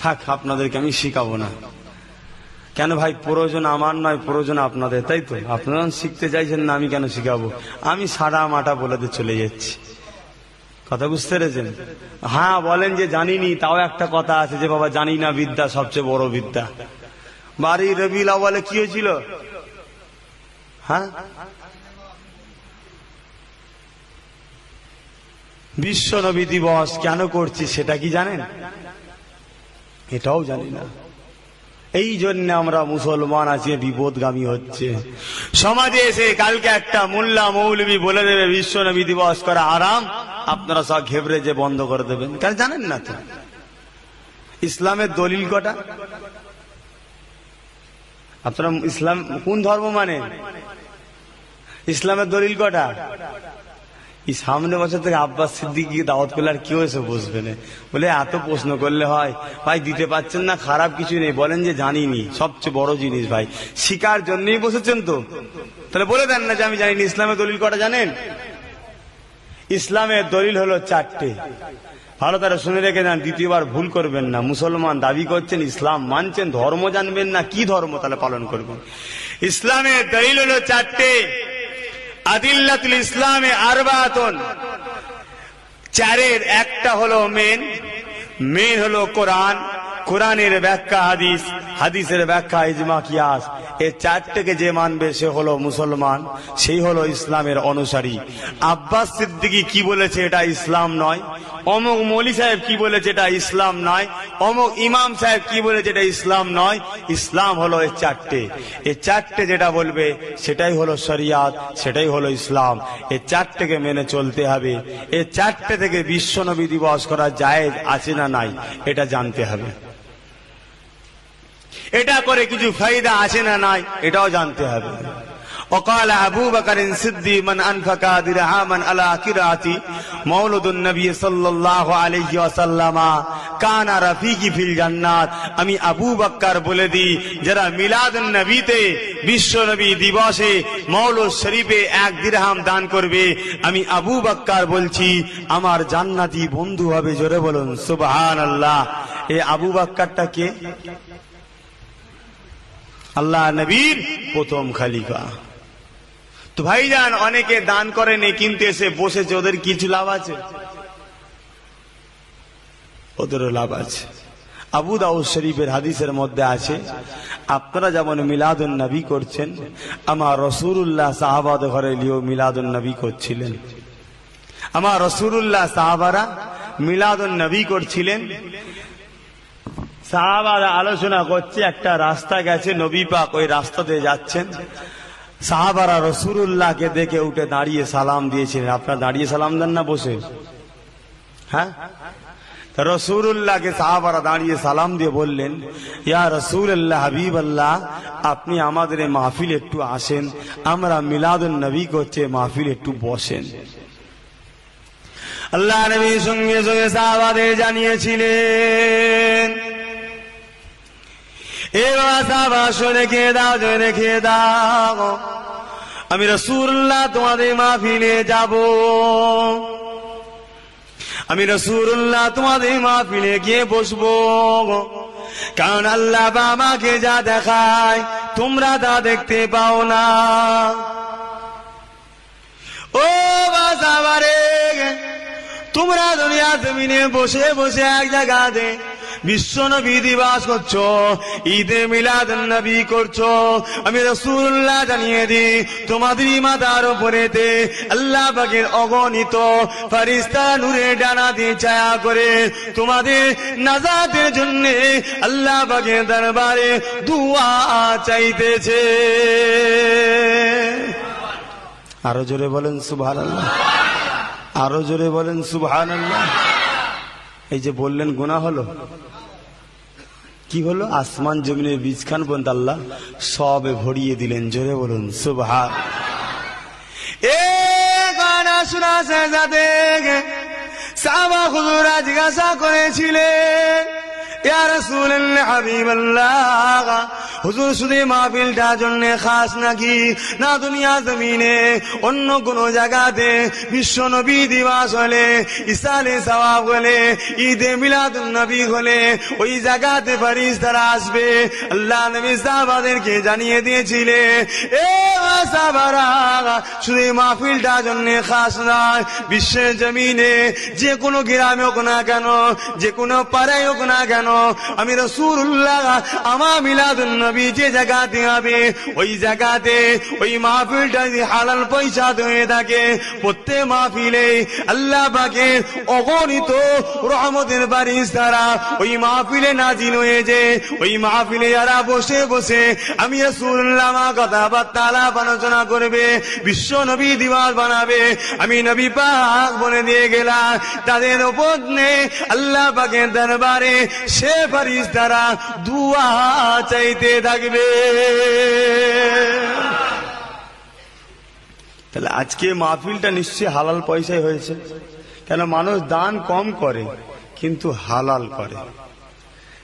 থাক, আপনাদেরকে আমি শিখাবো না। কেন ভাই? প্রয়োজন আমার নয়, প্রয়োজন আপনাদের, তাই তো? আপনারা শিখতে চাইছেন না, আমি কেন শিখাবো? আমি সারা মাটা বলে দিয়ে চলে যাচ্ছি। কথা বুঝতে পেরেছেন? হ্যাঁ, বলেন যে জানিনি, তাও একটা কথা আছে যে বাবা জানি না বিদ্যা সবচেয়ে বড় বিদ্যা। বারি রবিউল আউয়ালে কি হয়েছিল? হ্যাঁ, বিশ্ব নবী দিবস কেন করছি সেটা কি জানেন? এটাও জানি না। এই জন্য আমরা মুসলমান আছি বিপদগামী হচ্ছে। সমাজে এসে কালকে একটা মোল্লা মৌলবী বলে দেবে বিশ্ব নবী দিবস করা আরাম, আপনারা সব ঘেবড়ে যে বন্ধ করে দেবেন। কেন জানেন না তো? ইসলামের দলিল কটা? আপনারা ইসলাম কোন ধর্ম মানেন? ইসলামের দলিল কটা? এই সামনে বছর থেকে আব্বাস সিদ্দিকীকে দাওয়াত করলে আর কেউ এসে বসবে না। বলে এত প্রশ্ন করলে হয়? ভাই দিতে পারছেন না, খারাপ কিছু নেই, বলেন যে জানিনি, সবচেয়ে বড় জিনিস ভাই। শিকার জন্যই বসেছেন তো, তাহলে বলে দেন না যে আমি জানিনি। ইসলামের দলিল কটা জানেন? ইসলামের দলিল হলো 4টে। ভালো তারা শুনে রেখে যান, দ্বিতীয়বার ভুল করবেন না। মুসলমান দাবি করছেন, ইসলাম মানছেন, ধর্ম জানবেন না, কি ধর্ম তাহলে পালন করবেন? ইসলামের দলিল হলো 4টে। আদিল্লাতুল ইসলামে আরবাতুন, 4-এর একটা হলো মেন হলো কোরআন, কোরআনের ব্যাখ্যা হাদিস, হাদিসের ব্যাখ্যা ইজমা কিয়াস। এই 4টেকে যে মানবে সে হলো মুসলমান, সেই হলো ইসলামের অনুসারী। আব্বাস সিদ্দিকী কি বলেছে এটা ইসলাম নয়, অমুক মৌলী সাহেব কি বলেছে এটা ইসলাম নয়, অমুক ইমাম সাহেব কি বলেছে এটা ইসলাম নয়। ইসলাম হলো এই 4টে। এই 4টে যেটা বলবে সেটাই হলো শরিয়াত, সেটাই হলো ইসলাম। এই 4টেকে মেনে চলতে হবে। এই 4টে থেকে বিশ্ব নবী দিবস করা জায়েজ আছে না নাই এটা জানতে হবে। এটা করে কিছু ফায়দা আছে না নাই এটাও জানতে হবে। وقال أبو بكر الصديق من أنفق درهما على قراءة مولد النبي صلى الله عليه وسلم كان رفيقي في الجنات। আমি আবু বকর বলে দিই, যারা মিলাদুন নবীতে বিশ্ব নবী দিবসে মৌলুদ শরীফে 1 দিরহাম দান করবে, আমি আবু বকর বলছি আমার জান্নাতি বন্ধু হবে। জোরে বলুন সুবহানাল্লাহ। এই আবু বকরটা কে? আল্লাহ নবীর প্রথম খলিফা। তো ভাইজান, অনেকে দান করেনি কিন্তু এসে বসেছে, ওদের কিছু লাভ আছে? ওদেরও লাভ আছে। আবু দাউদ শরীফের হাদিসের মধ্যে আছে, আপনারা যেমন মিলাদুন নবী করছেন, আমার রাসূলুল্লাহ সাহাবাদের ঘরে লিও মিলাদুন নবী করছিলেন। আমার রাসূলুল্লাহ সাহাবারা মিলাদুন নবী করছিলেন। সাহাবারা আলোচনা করছে, একটা রাস্তা গেছে, নবী পাক ওই রাস্তা দিয়ে যাচ্ছেন। সাহাবারা রাসূলুল্লাহকে দেখে উঠে দাঁড়িয়ে সালাম দিয়েছিলেন। আপনারা দাঁড়িয়ে সালাম দেন না বসে? হ্যাঁ, রাসূলুল্লাহকে সাহাবারা দাঁড়িয়ে সালাম দিয়ে বললেন, ইয়া রাসূলুল্লাহ, হাবিবাল্লাহ, আপনি আমাদের এই মাহফিলে একটু আসেন, আমরা মিলাদুন নবী করছে, মাহফিলে একটু বসেন। আল্লাহ নবী সঙ্গে সঙ্গে সাহাবাদের জানিয়েছিলেন, রেখে দাও, আমি রাসূলুল্লাহ তোমাদের মাহফিলে যাব, আমি রাসূলুল্লাহ তোমাদের মাহফিলে গিয়ে বসবো। কারণ আল্লাহ আমাকে যা দেখায় তোমরা তা দেখতে পাও না। ও বাজারে, তোমরা দুনিয়া জমিনে বসে বসে এক জায়গাতে বিশ্ব নবী দিবস করছো, ঈদে মিলাদুন নবী করছো। আমি রাসূলুল্লাহ জানিয়ে দিই, তোমাদের মাথার উপরেতে আল্লাহ পাকের অগণিত ফেরেশতা নূরে ডানা দিয়ে ছায়া করে তোমাদের নাজাতের জন্য আল্লাহ পাকের দরবারে দুআ চাইতেছে। আরো জোরে বলেন সুবহানাল্লাহ, আরো জোরে বলেন সুবহানাল্লাহ। এই যে বললেন গুনাহ হলো, কি হলো? আসমান জমিনের বীজখান পর্যন্ত আল্লাহ সবে ভরিয়ে দিলেন। জোরে বলুন সুবহান।
এ গানা শোনা শেষাতে সাহাবা হুজুরা জিজ্ঞাসা করেছিলেন, ইয়া রাসূলুল্লাহ হাবিবাল্লাহ, হুজুর শুধু মাহফিলটার জন্য খাস নাকি, না দুনিয়া জমিনে অন্য কোন জায়গাতে বিশ্ব নবী দিবস হলে, ইসালে সওয়াব হলে, ঈদে মিলাদুন নবী হলে ওই জায়গাতে ফেরেশতারা আসবে? আল্লাহ নবী সাহাবাদেরকে জানিয়ে দিয়েছিলেন, এ সাহাবারা, শুধু মাহফিলটার জন্য খাস নয়, বিশ্বের জমিনে যে কোনো গ্রামে হোক না কেন, যে কোনো পাড়ায় হোক না কেন, আমি রাসূলুল্লাহ আমার মিলাদুন নবী যে জায়গাতে হবে ওই জায়গাতে ওই মাহফিলটা যদি হালাল পয়সা হয়ে থাকে, প্রত্যেক মাহফিলে আল্লাহ পাকের অগণিত রহমতের বারিশ দ্বারা ওই মাহফিলে নাজিল হয়েছে। ওই মাহফিলে যারা বসে বসে আমি রাসূলুল্লাহ আমার কথাবার্তা আলাপ আলোচনা করবে, বিশ্ব নবী দিবস বানাবে, আমি নবী পাক বলে দিয়ে গেলাম, তাদের উপর আল্লাহ পাকের দরবারে সে ফেরেশতারা দুআ চাইতে থাকবে।
তাহলে আজকে মাহফিলটা নিশ্চয়ই হালাল পয়সায় হয়েছে। কেন? মানুষ দান কম করে কিন্তু হালাল করে।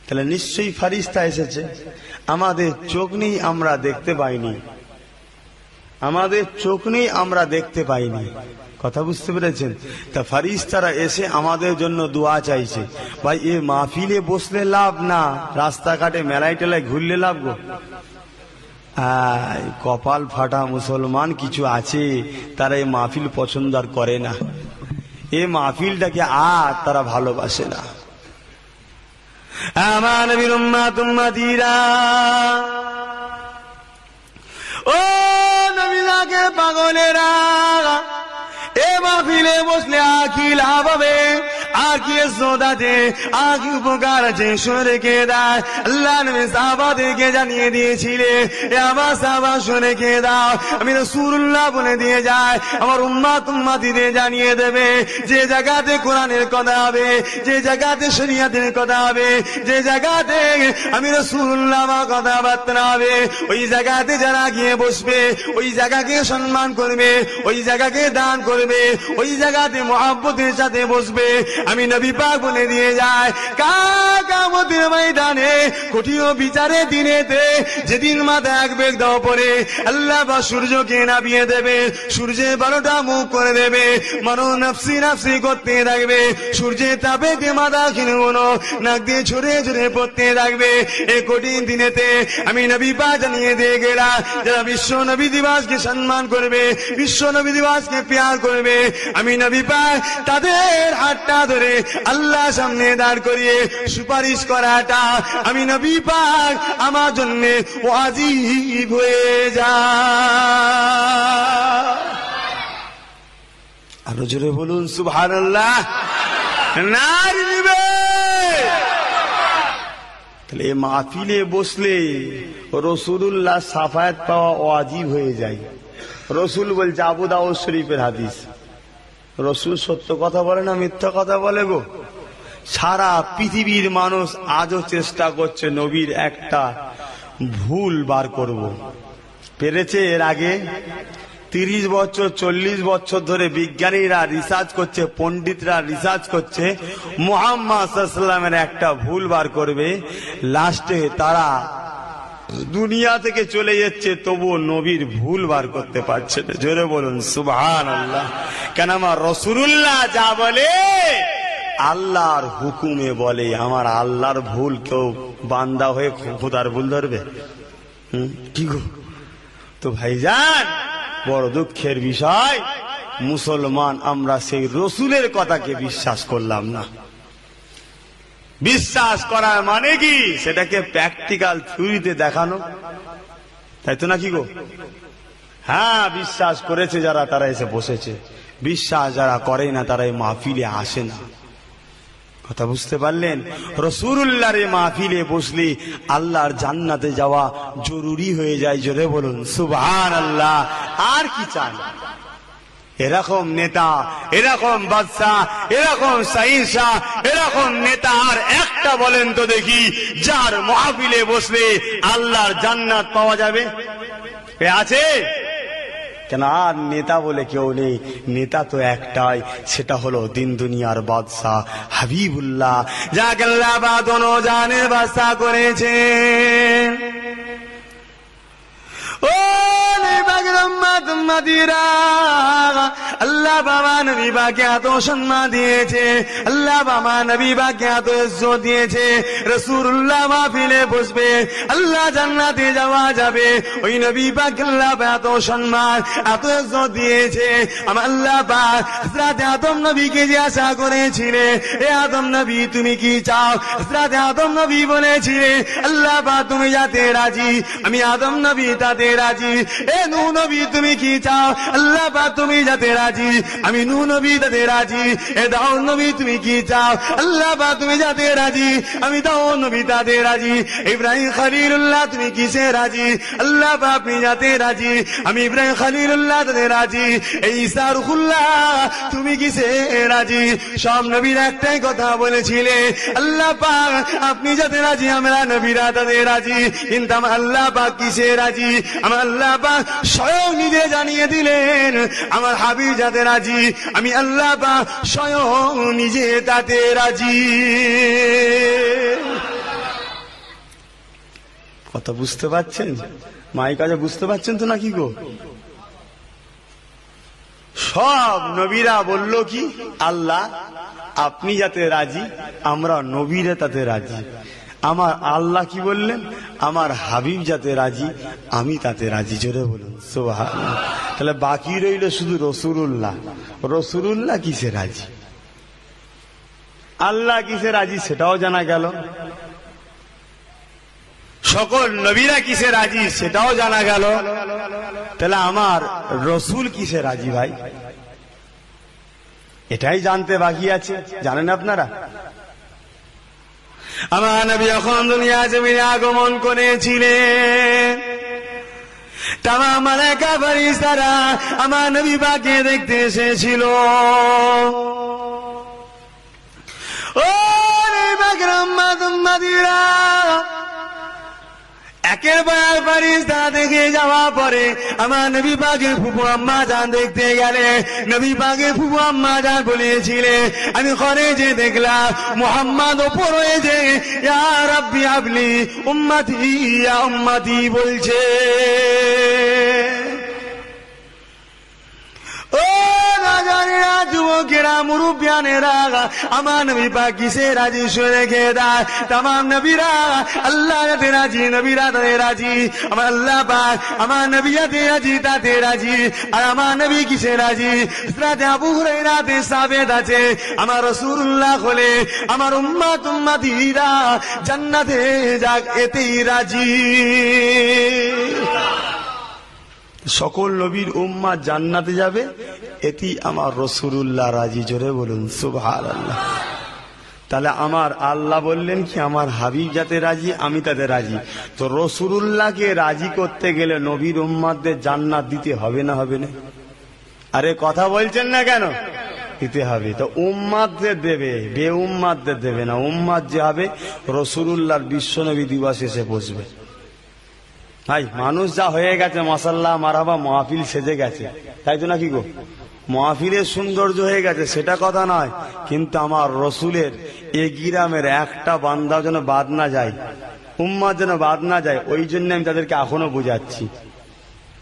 তাহলে নিশ্চয়ই ফেরেশতা এসেছে, আমাদের চোখ নেই আমরা দেখতে পাইনি, আমাদের চোখ নেই আমরা দেখতে পাইনি। কথা বুঝতে পেরেছেন? তা ফেরেশতারা এসে আমাদের জন্য দোয়া চাইছে। ভাই এ মাহফিলে বসলে লাভ না, রাস্তাঘাটে মেলায় টেলায় ঘুরলে লাভ গো। কপাল ফাটা মুসলমান কিছু আছে, তারা এই মাহফিল পছন্দ আর করে না, এ মাহফিলটাকে আর তারা ভালোবাসে না।
আমার নবীর উম্মত উম্মতিরা, ও নবীকে পাগলেরা, এ মাহফিলে বসলে আকি লাভ হবে, আকি ইজ্জত আছে, আকি উপকার আছে, শুনে রেখে দেয়। আল্লাহ নবী সাহাবাদেরকে জানিয়ে দিয়েছিলেন, এ আমার সাহাবা শুনে রেখে দাও, আমি রাসূলুল্লাহ বলে দিয়ে যায়, আমার উম্মত উম্মতিদের জানিয়ে দেবে, যে জায়গাতে কোরআনের কথা হবে, যে জায়গাতে শরীয়তের কথা হবে, যে জায়গাতে আমি রাসূলুল্লাহ আমার কথাবার্তা হবে, ওই জায়গাতে যারা গিয়ে বসবে, ওই জায়গাকে সম্মান করবে, ওই জায়গাকে দান করবে, ওই জায়গাতে মহব্বতের সাথে বসবে, আমি নবী পাক বলে দিয়ে যায়, কিয়ামতের ময়দানে কঠিন বিচারের দিনেতে যেদিন মাথায় এক বেগ দাও পরে আল্লাহ বা সূর্যকে নামিয়ে দেবে, সূর্যের 12টা মুখ করে দেবে, মানুষ নফসি নফসি করতে থাকবে, সূর্যের তাপে মাথা খিনগুনো নাক দিয়ে ঝরে ঝরে পড়তে থাকবে। এই কঠিন দিনেতে আমি নবী পাক জানিয়ে দিয়ে গেলাম, যারা বিশ্ব নবী দিবসকে সম্মান করবে, বিশ্ব নবী দিবসকে প্যার করবে, আমি নবী পাক তাদের হাতটা ধরে আল্লাহ সামনে দাঁড় করিয়ে সুপারিশ করাটা আমি নবী পাক আমার জন্য ওয়াজিব হয়ে যায়।
আরো জোরে বলুন সুবহানাল্লাহ।
নারী দিবে।
তাহলে এই মাহফিলে বসলে রাসূলুল্লাহ সাফায়াত পাওয়া ওয়াজিব হয়ে যায়। রসুল বলছে, আবু দাউদ শরীফের হাদিস, রসুল সত্য কথা বলে না মিথ্যা কথা বলে গো? সারা পৃথিবীর মানুষ আজও চেষ্টা করছে নবীর একটা ভুল বার করব, পেরেছে? এর আগে 30 বছর 40 বছর ধরে বিজ্ঞানীরা রিসার্চ করছে, পণ্ডিতরা রিসার্চ করছে, মুহাম্মদ সাল্লাল্লাহু আলাইহি ওয়াসাল্লামের একটা ভুল বার করবে। লাস্টে তারা দুনিয়া থেকে চলে যাচ্ছে, তবুও নবীর ভুল বার করতে পারছে না। জোরে বলুন সুবহানাল্লাহ। কেন? আমার রাসূলুল্লাহ যা বলে আল্লাহর হুকুমে বলে। আমার আল্লাহর ভুল কেউ বান্দা হয়ে খোদার ভুল ধরবে? কি গো? তো ভাইজান, বড় দুঃখের বিষয়, মুসলমান আমরা সেই রসুলের কথাকে বিশ্বাস করলাম না। বিশ্বাস করার মানে কি? সেটাকে প্র্যাকটিক্যাল থিওরিতে দেখানো, তাই তো নাকি গো? হ্যাঁ, বিশ্বাস করেছে যারা তারা এসে বসেছে, বিশ্বাস যারা করে না তারা এই মাহফিলে আসে না। কথা বুঝতে পারলেন? রাসূলুল্লাহর মাহফিলে বসলে আল্লাহর জান্নাতে যাওয়া জরুরি হয়ে যায়। জোরে বলুন সুবহানাল্লাহ। আর কি চান? এরকম নেতা, এরকম বাদশা, এরকম শাহিনশাহ, এরকম নেতা আর একটা বলেন তো দেখি, যার মাহফিলে বসলে আল্লাহর জান্নাত পাওয়া যাবে? এ আছে? কেন আর নেতা বলে কেউ নেই, নেতা তো একটাই, সেটা হলো দিন দুনিয়ার বাদশা হাবিবুল্লাহ, যাকে আল্লাহ বা দোনো জানের বাদশা করেছে। ও আল্লাহ বাবা নবী বাকে এত সম্মান দিয়েছে, আল্লাহ বাবা নবী বাকে এত ইজ্জত দিয়েছে, রাসূলুল্লাহ মাহফিলে বসবে, আল্লাহ জান্নাতে যাওয়া যাবে, ওই নবী পাক আল্লাহ এত সম্মান এত ইজ্জত দিয়েছে। আমার আল্লাহ পাক হযরত আদম নবীকে জিজ্ঞাসা করেছিলেন, এ আদম নবী তুমি কি চাও? হযরত আদম নবী বলেছিলেন, আল্লাহ পাক তুমি যাতে রাজি, আমি আদম নবী তাতে রাজি। এ নূহ নবী তুমি কি চাও? আল্লাহ পাক তুমি যাতে রাজি, আমি নূহ নবী তাতে রাজি। এ দাউদ নবী তুমি কি চাও? আল্লাহ পাক তুমি যাতে রাজি, আমি দাউদ নবী তাতে রাজি। ইব্রাহিম খলিলুল্লাহ তুমি কিসে রাজি? আল্লাহ পাক আপনি যাতে রাজি, আমি ইব্রাহিম খলিলুল্লাহ তাতে রাজি। এই ঈসা রূহুল্লাহ তুমি কিসে রাজি? সব নবীরা একটাই কথা বলেছিলে, আল্লাহ পাক আপনি যাতে রাজি, আমরা নবীরা তাতে রাজি। কিন্তু আমার আল্লাহ পাক কিসে রাজি? আমার আল্লাহ পাক স্বয়ং নিজে জানিয়ে দিলেন, আমার হাবিব যাতে রাজি, আমি আল্লাহ পাক স্বয়ং নিজে তাতে রাজি। কথা বুঝতে পারছেন? মায়ের কাছে বুঝতে পারছেন তো নাকি গো? সব নবীরা বলল কি, আল্লাহ আপনি যাতে রাজি, আমরা নবীরা তাতে রাজি। আমার আল্লাহ কি বললেন? আমার হাবিব যাতে রাজি, আমি তাতে রাজি। জোরে বলুন সুবহানাল্লাহ। তাহলে বাকি রইল শুধু রসুলুল্লাহ। রসুলুল্লাহ কিসে রাজি, আল্লাহ কিসে রাজি সেটাও জানা গেল, সকল নবীরা কিসে রাজি সেটাও জানা গেল। তাহলে আমার রসুল কিসে রাজি ভাই? এটাই জানতে বাকি আছে। জানেন আপনারা? আমার নবী যখন দুনিয়া জমিনে আগমন করেছিলেন, তামাম মালায়েকা ফেরেশতারা আমার নবী পাককে দেখতে এসেছিল। ও নবী পাকের উম্মত উম্মতিরা, একের পর ফেরেশতারা দেখে যাওয়া পরে আমার নবী পাকের ফুফু আম্মা জান দেখতে গেলে, নবী পাকের ফুফু আম্মা জান বলেছিলেন, আমি ঘরে যে দেখলাম মুহাম্মদ ওপর হয়ে যে ইয়া রাব্বি হাবলি উম্মতি ইয়া উম্মতি বলছে। ও রাজারা, যুবকেরা, মুরব্বিয়ানেরা, আমার নবী পাক কিসে রাজি শুনে রেখে দেয়। তামাম নবীরা আল্লাহ যাতে রাজি, নবীরা তাতে রাজি। আমার আল্লাহ পাক আমার নবী যাতে রাজি তাতে রাজি। আর আমার নবী কিসে রাজি? হযরত আবু হুরায়রাতে সাবেত আছে, আমার রাসূলুল্লাহ হলে আমার উম্মত উম্মতিরা জান্নাতে যাক এতেই রাজি। সকল নবীর উম্মাত জান্নাতে যাবে, এতেই আমার রাসূলুল্লাহ রাজি। জোরে বলুন সুবহানাল্লাহ। তাহলে আমার আল্লাহ বললেন কি, আমার হাবিব যাতে রাজি, আমি তাতে রাজি। তো রাসূলুল্লাহকে রাজি করতে গেলে নবীর উম্মাতদের জান্নাত দিতে হবে না হবে না? আরে কথা বলছেন না কেন? দিতে হবে। তো উম্মাতদের দেবে, বে উম্মাতদের দেবে না। উম্মাত যে হবে রাসূলুল্লাহর বিশ্বনবী দিবস এসে বসবে। ভাই মানুষ যা হয়ে গেছে, মাশাআল্লাহ মারহাবা, মাহফিল সেজে গেছে, তাই তো নাকি গো? মাহফিলের সৌন্দর্য হয়ে গেছে সেটা কথা নয়, কিন্তু আমার রসুলের এ গিরামের একটা বান্দা যেন বাদ না যায়, উম্মাত যেন বাদ না যায়, ওই জন্য আমি তাদেরকে এখনো বোঝাচ্ছি।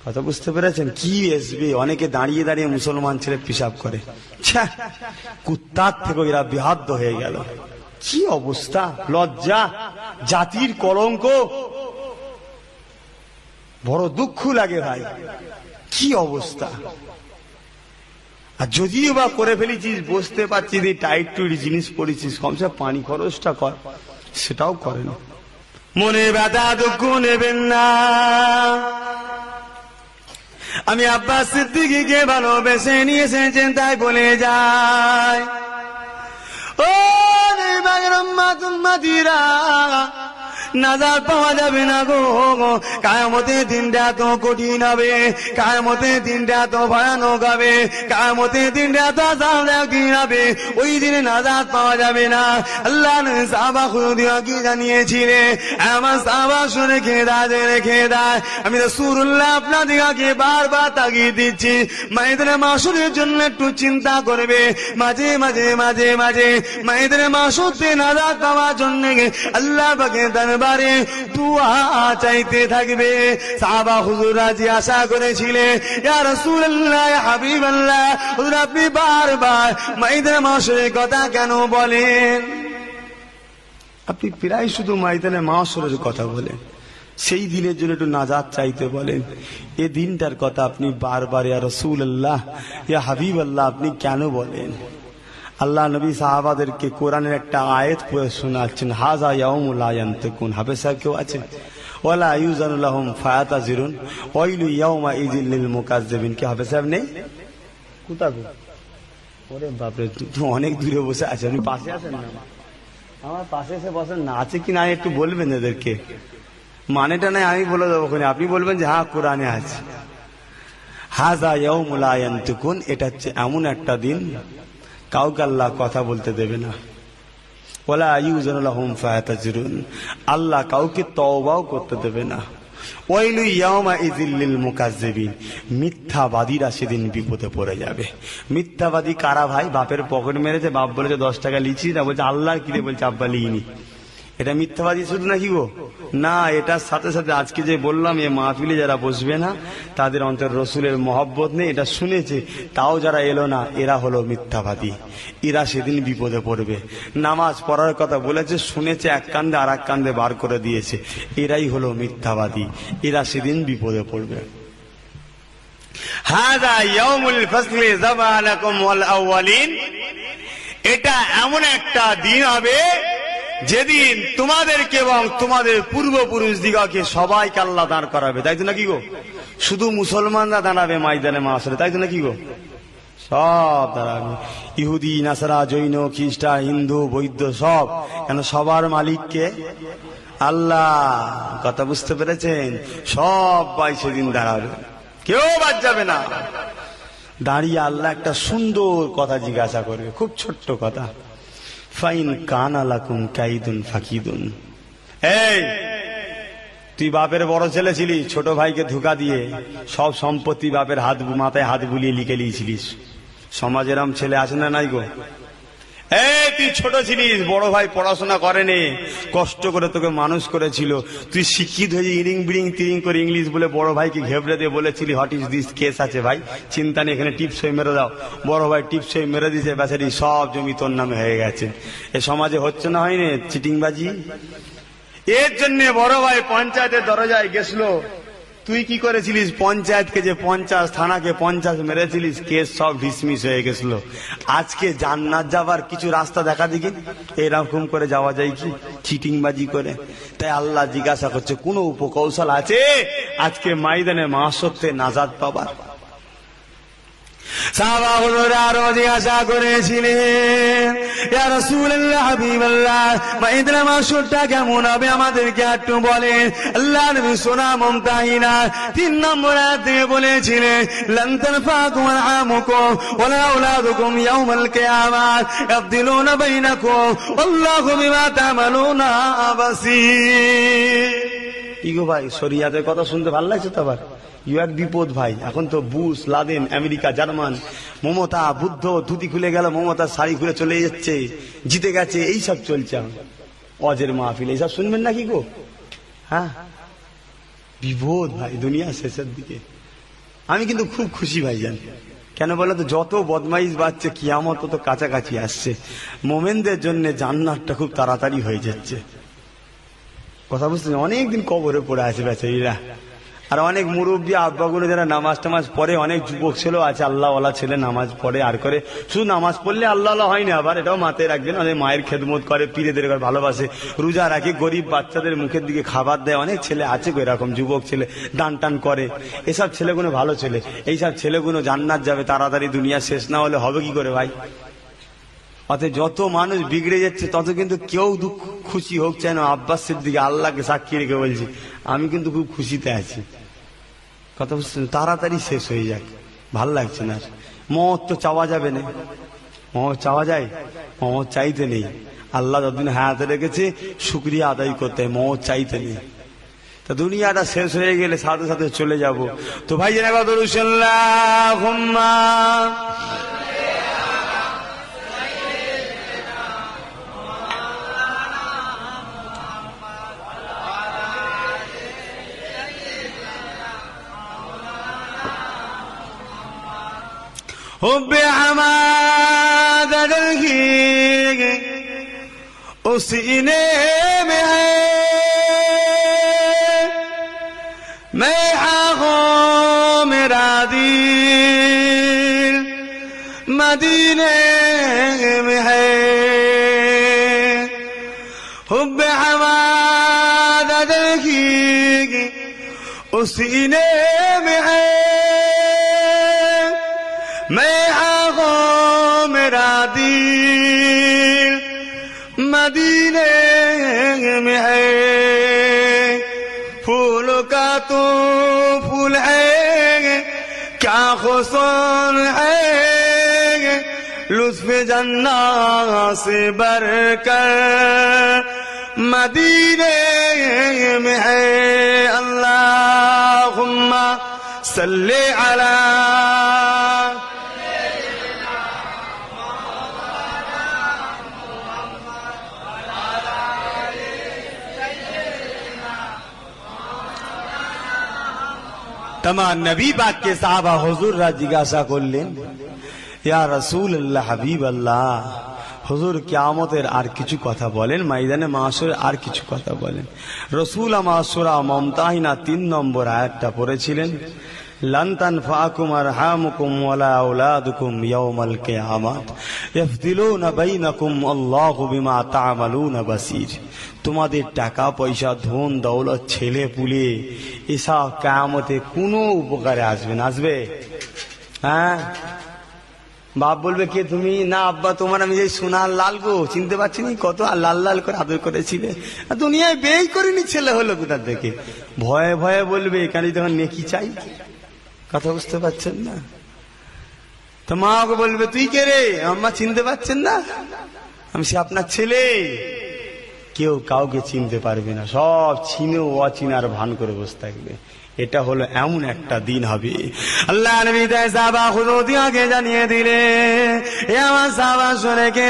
কথা বুঝতে পেরেছেন? কি আসবে, অনেকে দাঁড়িয়ে দাঁড়িয়ে মুসলমান ছেলে পিশাব করে, কুত্তার থেকে এরা বিহাদ্য হয়ে গেল। কি অবস্থা, লজ্জা, জাতির কলঙ্ক, বড় দুঃখ লাগে ভাই, কি অবস্থা। আর যদিও বা করে ফেলেছিস, বসতে পারছিস, টাইট টুইট জিনিস পড়েছিস, কমসে পানি খরচটা কর, সেটাও করে না। মনে ব্যথা দুঃখ নেবেন না। আমি আব্বাস সিদ্দিকীকে ভালোবেসে নিয়ে এসেছেন তাই বলে যায়। ও উম্মাত উম্মতিরা,
নাজাত পাওয়া যাবে না গো। কিয়ামতের দিনটা এত কঠিন হবে, কিয়ামতের দিনটা এত ভয়ানক হবে, কিয়ামতের দিনটা এত আযাবদায়ক দিন হবে, ওই দিনে নাজাত পাওয়া যাবে না। আল্লাহ নবী সাহাবা খুদিয়া কি জানিয়েছিলেন, আমার সাহাবা শুনে রেখে দেয়, আমি রাসূলুল্লাহ আপনাদেরকে বারবার তাগিদ দিচ্ছি, ময়দানে মাশরের জন্য একটু চিন্তা করবে। মাঝে মাঝে মাঝে মাঝে ময়দানে মাশরতে নাজাত পাওয়ার জন্য আল্লাহ পাকের দরবারে দুআ চাইতে থাকবে। সাহাবা হুজুররা জিজ্ঞাসা করেছিলেন, ইয়া রাসূলুল্লাহ, ইয়া হাবিবাল্লাহ, হুজুর আপনি বারবার ময়দানে মাশরের কথা কেন বলেন?
আপনি প্রায় শুধু ময়দানে মাশরের কথা বলেন, সেই দিনের জন্য একটু নাজাত চাইতে বলেন। এই দিনটার কথা আপনি বারবার ইয়া রাসূলুল্লাহ, ইয়া হাবিবাল্লাহ আপনি কেন বলেন? আল্লাহ নবী সাহাবাদেরকে কোরআনের একটা আয়াত পড়ে শোনাচ্ছেন, হাযা ইয়াউমুল লা ইয়ানতিকুন। হাফেজ সাহেব কেউ আছেন? ওয়ালা ইউজানু লাহুম ফায়াতাজিরুন ওয়াইলু ইয়াউমা ইযিল লিল মুকাজ্জিবিন। কি হাফেজ সাহেব নেই? কোথা গো? ওরে বাপরে, অনেক দূরে বসে আছে। আপনি পাশে আছেন না? আমার পাশে এসে বসেন না। আছে কি না একটু বলবেন এদেরকে। মানেটা নাই আমি বলে দেবো, আপনি বলবেন যে হ্যাঁ কোরআনে আছে। হাযা ইয়াউমুল লা ইয়ানতিকুন, এটা হচ্ছে এমন একটা দিন কাউকে আল্লাহ কথা বলতে দেবে না। ওয়ালা ইউজানু লাহুম ফায়াতাজিরুন, আল্লাহ কাউকে তওবাও করতে দেবে না। ওয়াইলু ইয়াউমা ইযিল লিল মুকাজ্জিবিন, মিথ্যাবাদীরা সেদিন বিপদে পড়ে যাবে। মিথ্যাবাদী কারা ভাই? বাপের পকেট মেরেছে, বাপ বলেছে 10 টাকা লিচি, না বলছে আল্লাহর কিরে, বলছে আব্বা লিইনি। এটা মিথ্যাবাদী শুধু নাকি গো? না, এটার সাথে সাথে আজকে যে বললাম, এ মাহফিলে যারা বসবে না তাদের অন্তর রসুলের মহব্বত নেই, এটা শুনেছে তাও যারা এলো না, এরা হলো মিথ্যাবাদী। এরা সেদিন বিপদে পড়বে। নামাজ পড়ার কথা বলেছে, শুনেছে এক কান্দে আর এক কান্দে বার করে দিয়েছে, এরাই হলো মিথ্যাবাদী। এরা সেদিন বিপদে পড়বে। হাযা ইয়াউমুল ফাসলি যাবালাকুম ওয়াল আউয়ালিন, এটা এমন একটা দিন হবে যেদিন তোমাদেরকে এবং তোমাদের পূর্বপুরুষ দিগকে সবাইকে আল্লাহ দাঁড় করাবে। তাই তো নাকি গো? শুধু মুসলমানরা দাঁড়াবে ময়দানে মাশরে, তাই তো নাকি গো? সব দাঁড়াবে, ইহুদি, নাসারা, জৈন, খ্রিস্টান, হিন্দু, বৌদ্ধ, সব। কেন? সবার মালিককে আল্লাহ। কথা বুঝতে পেরেছেন? সবাই সেদিন দাঁড়াবে, কেউ বাদ যাবে না। দাঁড়িয়ে আল্লাহ একটা সুন্দর কথা জিজ্ঞাসা করবে, খুব ছোট্ট কথা। ফাইন কানা লাকুম কাইদুন ফাকিদুন, এই তুই বাপের বড় ছেলে ছিলি, ছোট ভাইকে ধোঁকা দিয়ে সব সম্পত্তি বাপের মাথায় হাত বুলিয়ে লিখে নিয়েছিলিস। সমাজের এরম ছেলে আছে না নাই গো? এই তুই ছোট ছিলিস, বড় ভাই পড়াশোনা করেনি, কষ্ট করে তোকে মানুষ করেছিল, তুই শিক্ষিত হয়ে ইরিং বিরিং তিরিং করে ইংলিশ বলে বড় ভাইকে ঘেবড়ে দিয়ে বলেছিলি হোয়াট ইজ দিস, কেস আছে ভাই, চিন্তা নেই, এখানে টিপসই মেরে দাও। বড় ভাই টিপসই মেরে দিয়েছে, বেচারি সব জমি তোর নামে হয়ে গেছে। এ সমাজে হচ্ছে না, হয়নি চিটিংবাজি? এর জন্য বড় ভাই পঞ্চায়েতের দরজায় গেছিল, তুই কি করেছিলিস? পঞ্চায়েতকে যে 50, থানাকে 50 মেরেছিলিস, কেস সব ডিসমিস হয়ে গেছিল। আজকে জান্নাত যাবার কিছু রাস্তা দেখা দিকে, এরকম করে যাওয়া যায় কি? চিটিংবাজি করে। তাই আল্লাহ জিজ্ঞাসা করছে, কোন উপকৌশল আছে আজকে ময়দানে মাশরতে নাজাত পাবার?
সাহাবা হুজুর আরো জিজ্ঞাসা করেছিলেন, ইয়া রাসূলুল্লাহ, হাবিবাল্লাহ, ময়দানে মাশরটা কেমন হবে আমাদেরকে একটু বলেন। আল্লাহ নবী সূরা মুমতাহিনা 3 নম্বর আয়াতে বলেছিলেন, লান তানফাকুম আরহামুকুম ওয়ালা আওলাদুকুম ইয়াওমাল কিয়ামাহ ইয়াফদিলুনা বাইনাকুম আল্লাহু বিমা তা'মালুনা বাসীর।
ইগো ভাই, শরিয়াতের কথা শুনতে ভালো লাগছে তো? আবার ইউ এক বিপদ ভাই। এখন তো Bush, Laden, America, German, Mamata, Buddha dhoti খুলে গেল, মমতা শাড়ি খুলে চলে যাচ্ছে, জিতে গেছে, এইসব চলছে। অজের মাহফিল এইসব শুনবেন নাকি গো? হ্যাঁ, বিপদ ভাই, দুনিয়া শেষের দিকে। আমি কিন্তু খুব খুশি ভাই, জান কেন বলে তো? যত বদমাইশ বাড়ছে, কিয়ামত তত কাছাকাছি আসছে। মোমেনদের জন্য জান্নাতটা খুব তাড়াতাড়ি হয়ে যাচ্ছে। কথা বুঝতে? অনেকদিন কবরে পড়ে আছে বেচারীরা। আর অনেক মুরব্বী আব্বাগুলো যারা নামাজ টামাজ পড়ে, অনেক যুবক ছেলে আছে আল্লাহওয়ালা ছেলে, নামাজ পড়ে আর করে। শুধু নামাজ পড়লে আল্লাহ হয় না, আবার এটাও মাথায় রাখবেন, অনেক মায়ের খেদমত করে, পীরেদের ভালোবাসে, রোজা রাখে, গরিব বাচ্চাদের মুখের দিকে খাবার দেয়। অনেক ছেলে আছে এরকম যুবক ছেলে, দান টান করে। এসব ছেলেগুলো ভালো ছেলে। এইসব ছেলেগুলো জান্নাত যাবে তাড়াতাড়ি, দুনিয়া শেষ না হলে হবে কি করে ভাই? অতএব যত মানুষ বিগড়ে যাচ্ছে তত কিন্তু কেউ দুঃখ খুশি হোক চাই না। আব্বাসের দিকে আল্লাহকে সাক্ষী রেখে বলছি, আমি কিন্তু খুব খুশিতে আছি। কথা বুঝছেন? তাড়াতাড়ি শেষ হয়ে যাক, ভাল লাগছে না। মত তো চাওয়া যাবে না, মত চাওয়া যায়? মত চাইতে নেই। আল্লাহ যতদিন হায়াতে রেখেছে শুকরিয়া আদায় করতে হয়, মত চাইতে নেই। তা দুনিয়াটা শেষ হয়ে গেলে সাথে সাথে চলে যাব। তো ভাই জানা हुब्बे हमाद की सीने में है, मैं आँखों मेरा दिल मदीने में है। हुब्बे हमाद की सीने में है, मैं आँखों मेरा दिल मदीने में है। फूल का तो फूल है, क्या खुशून है, लुत्फ जन्ना से बढ़कर मदीने में है। अल्लाहुम्मा सल्ले अला तमाम नबी पाक के साहबा हुजूरরা জিজ্ঞাসা করলেন, ইয়া রাসূলুল্লাহ, হাবিবাল্লাহ, হুজুর কিয়ামতের আর কিছু কথা বলেন, ময়দানে মাশরে আর কিছু কথা বলেন। রাসূল আমার সূরা মুমতাহিনা 3 নম্বর আয়াতটা পড়েছিলেন, লান তানফাকুম আরহামুকুম ওয়ালা আওলাদুকুম ইয়াউমাল কিয়ামাত ইয়াফদিলুনা বাইনাকুম আল্লাহু বিমা তা'মালুনা বাসীর। তোমাদের টাকা পয়সা ধন দৌলত ছেলে পুলে এসব কিয়ামতে কোনো উপকারে আসবে না? আসবে? হ্যাঁ, বাপ বলবে কে তুমি? না আব্বা, তোমার আমি যে সোনার লাল গো, চিনতে পারছি না, কত লাল লাল করে আদর করেছিলে, দুনিয়ায় বেই করিনি, ছেলে হলো কোথা থেকে? ভয়ে ভয়ে বলবে, এখানে তখন নেকি চাই। কথা বুঝতে পারছেন না? তো মা ওকে বলবে, তুই কে রে? আম্মা চিনতে পারছেন না, আমি সে আপনার ছেলে। কেউ কাউকে চিনতে পারবে না, সব চিনেও অচিনার ভান করে বসে থাকবে। এটা হলো এমন একটা দিন হবে। আল্লাহ নবী সাহাবা হুজুরকে জানিয়ে দিলে, এ আমার সাহাবা শুনে কে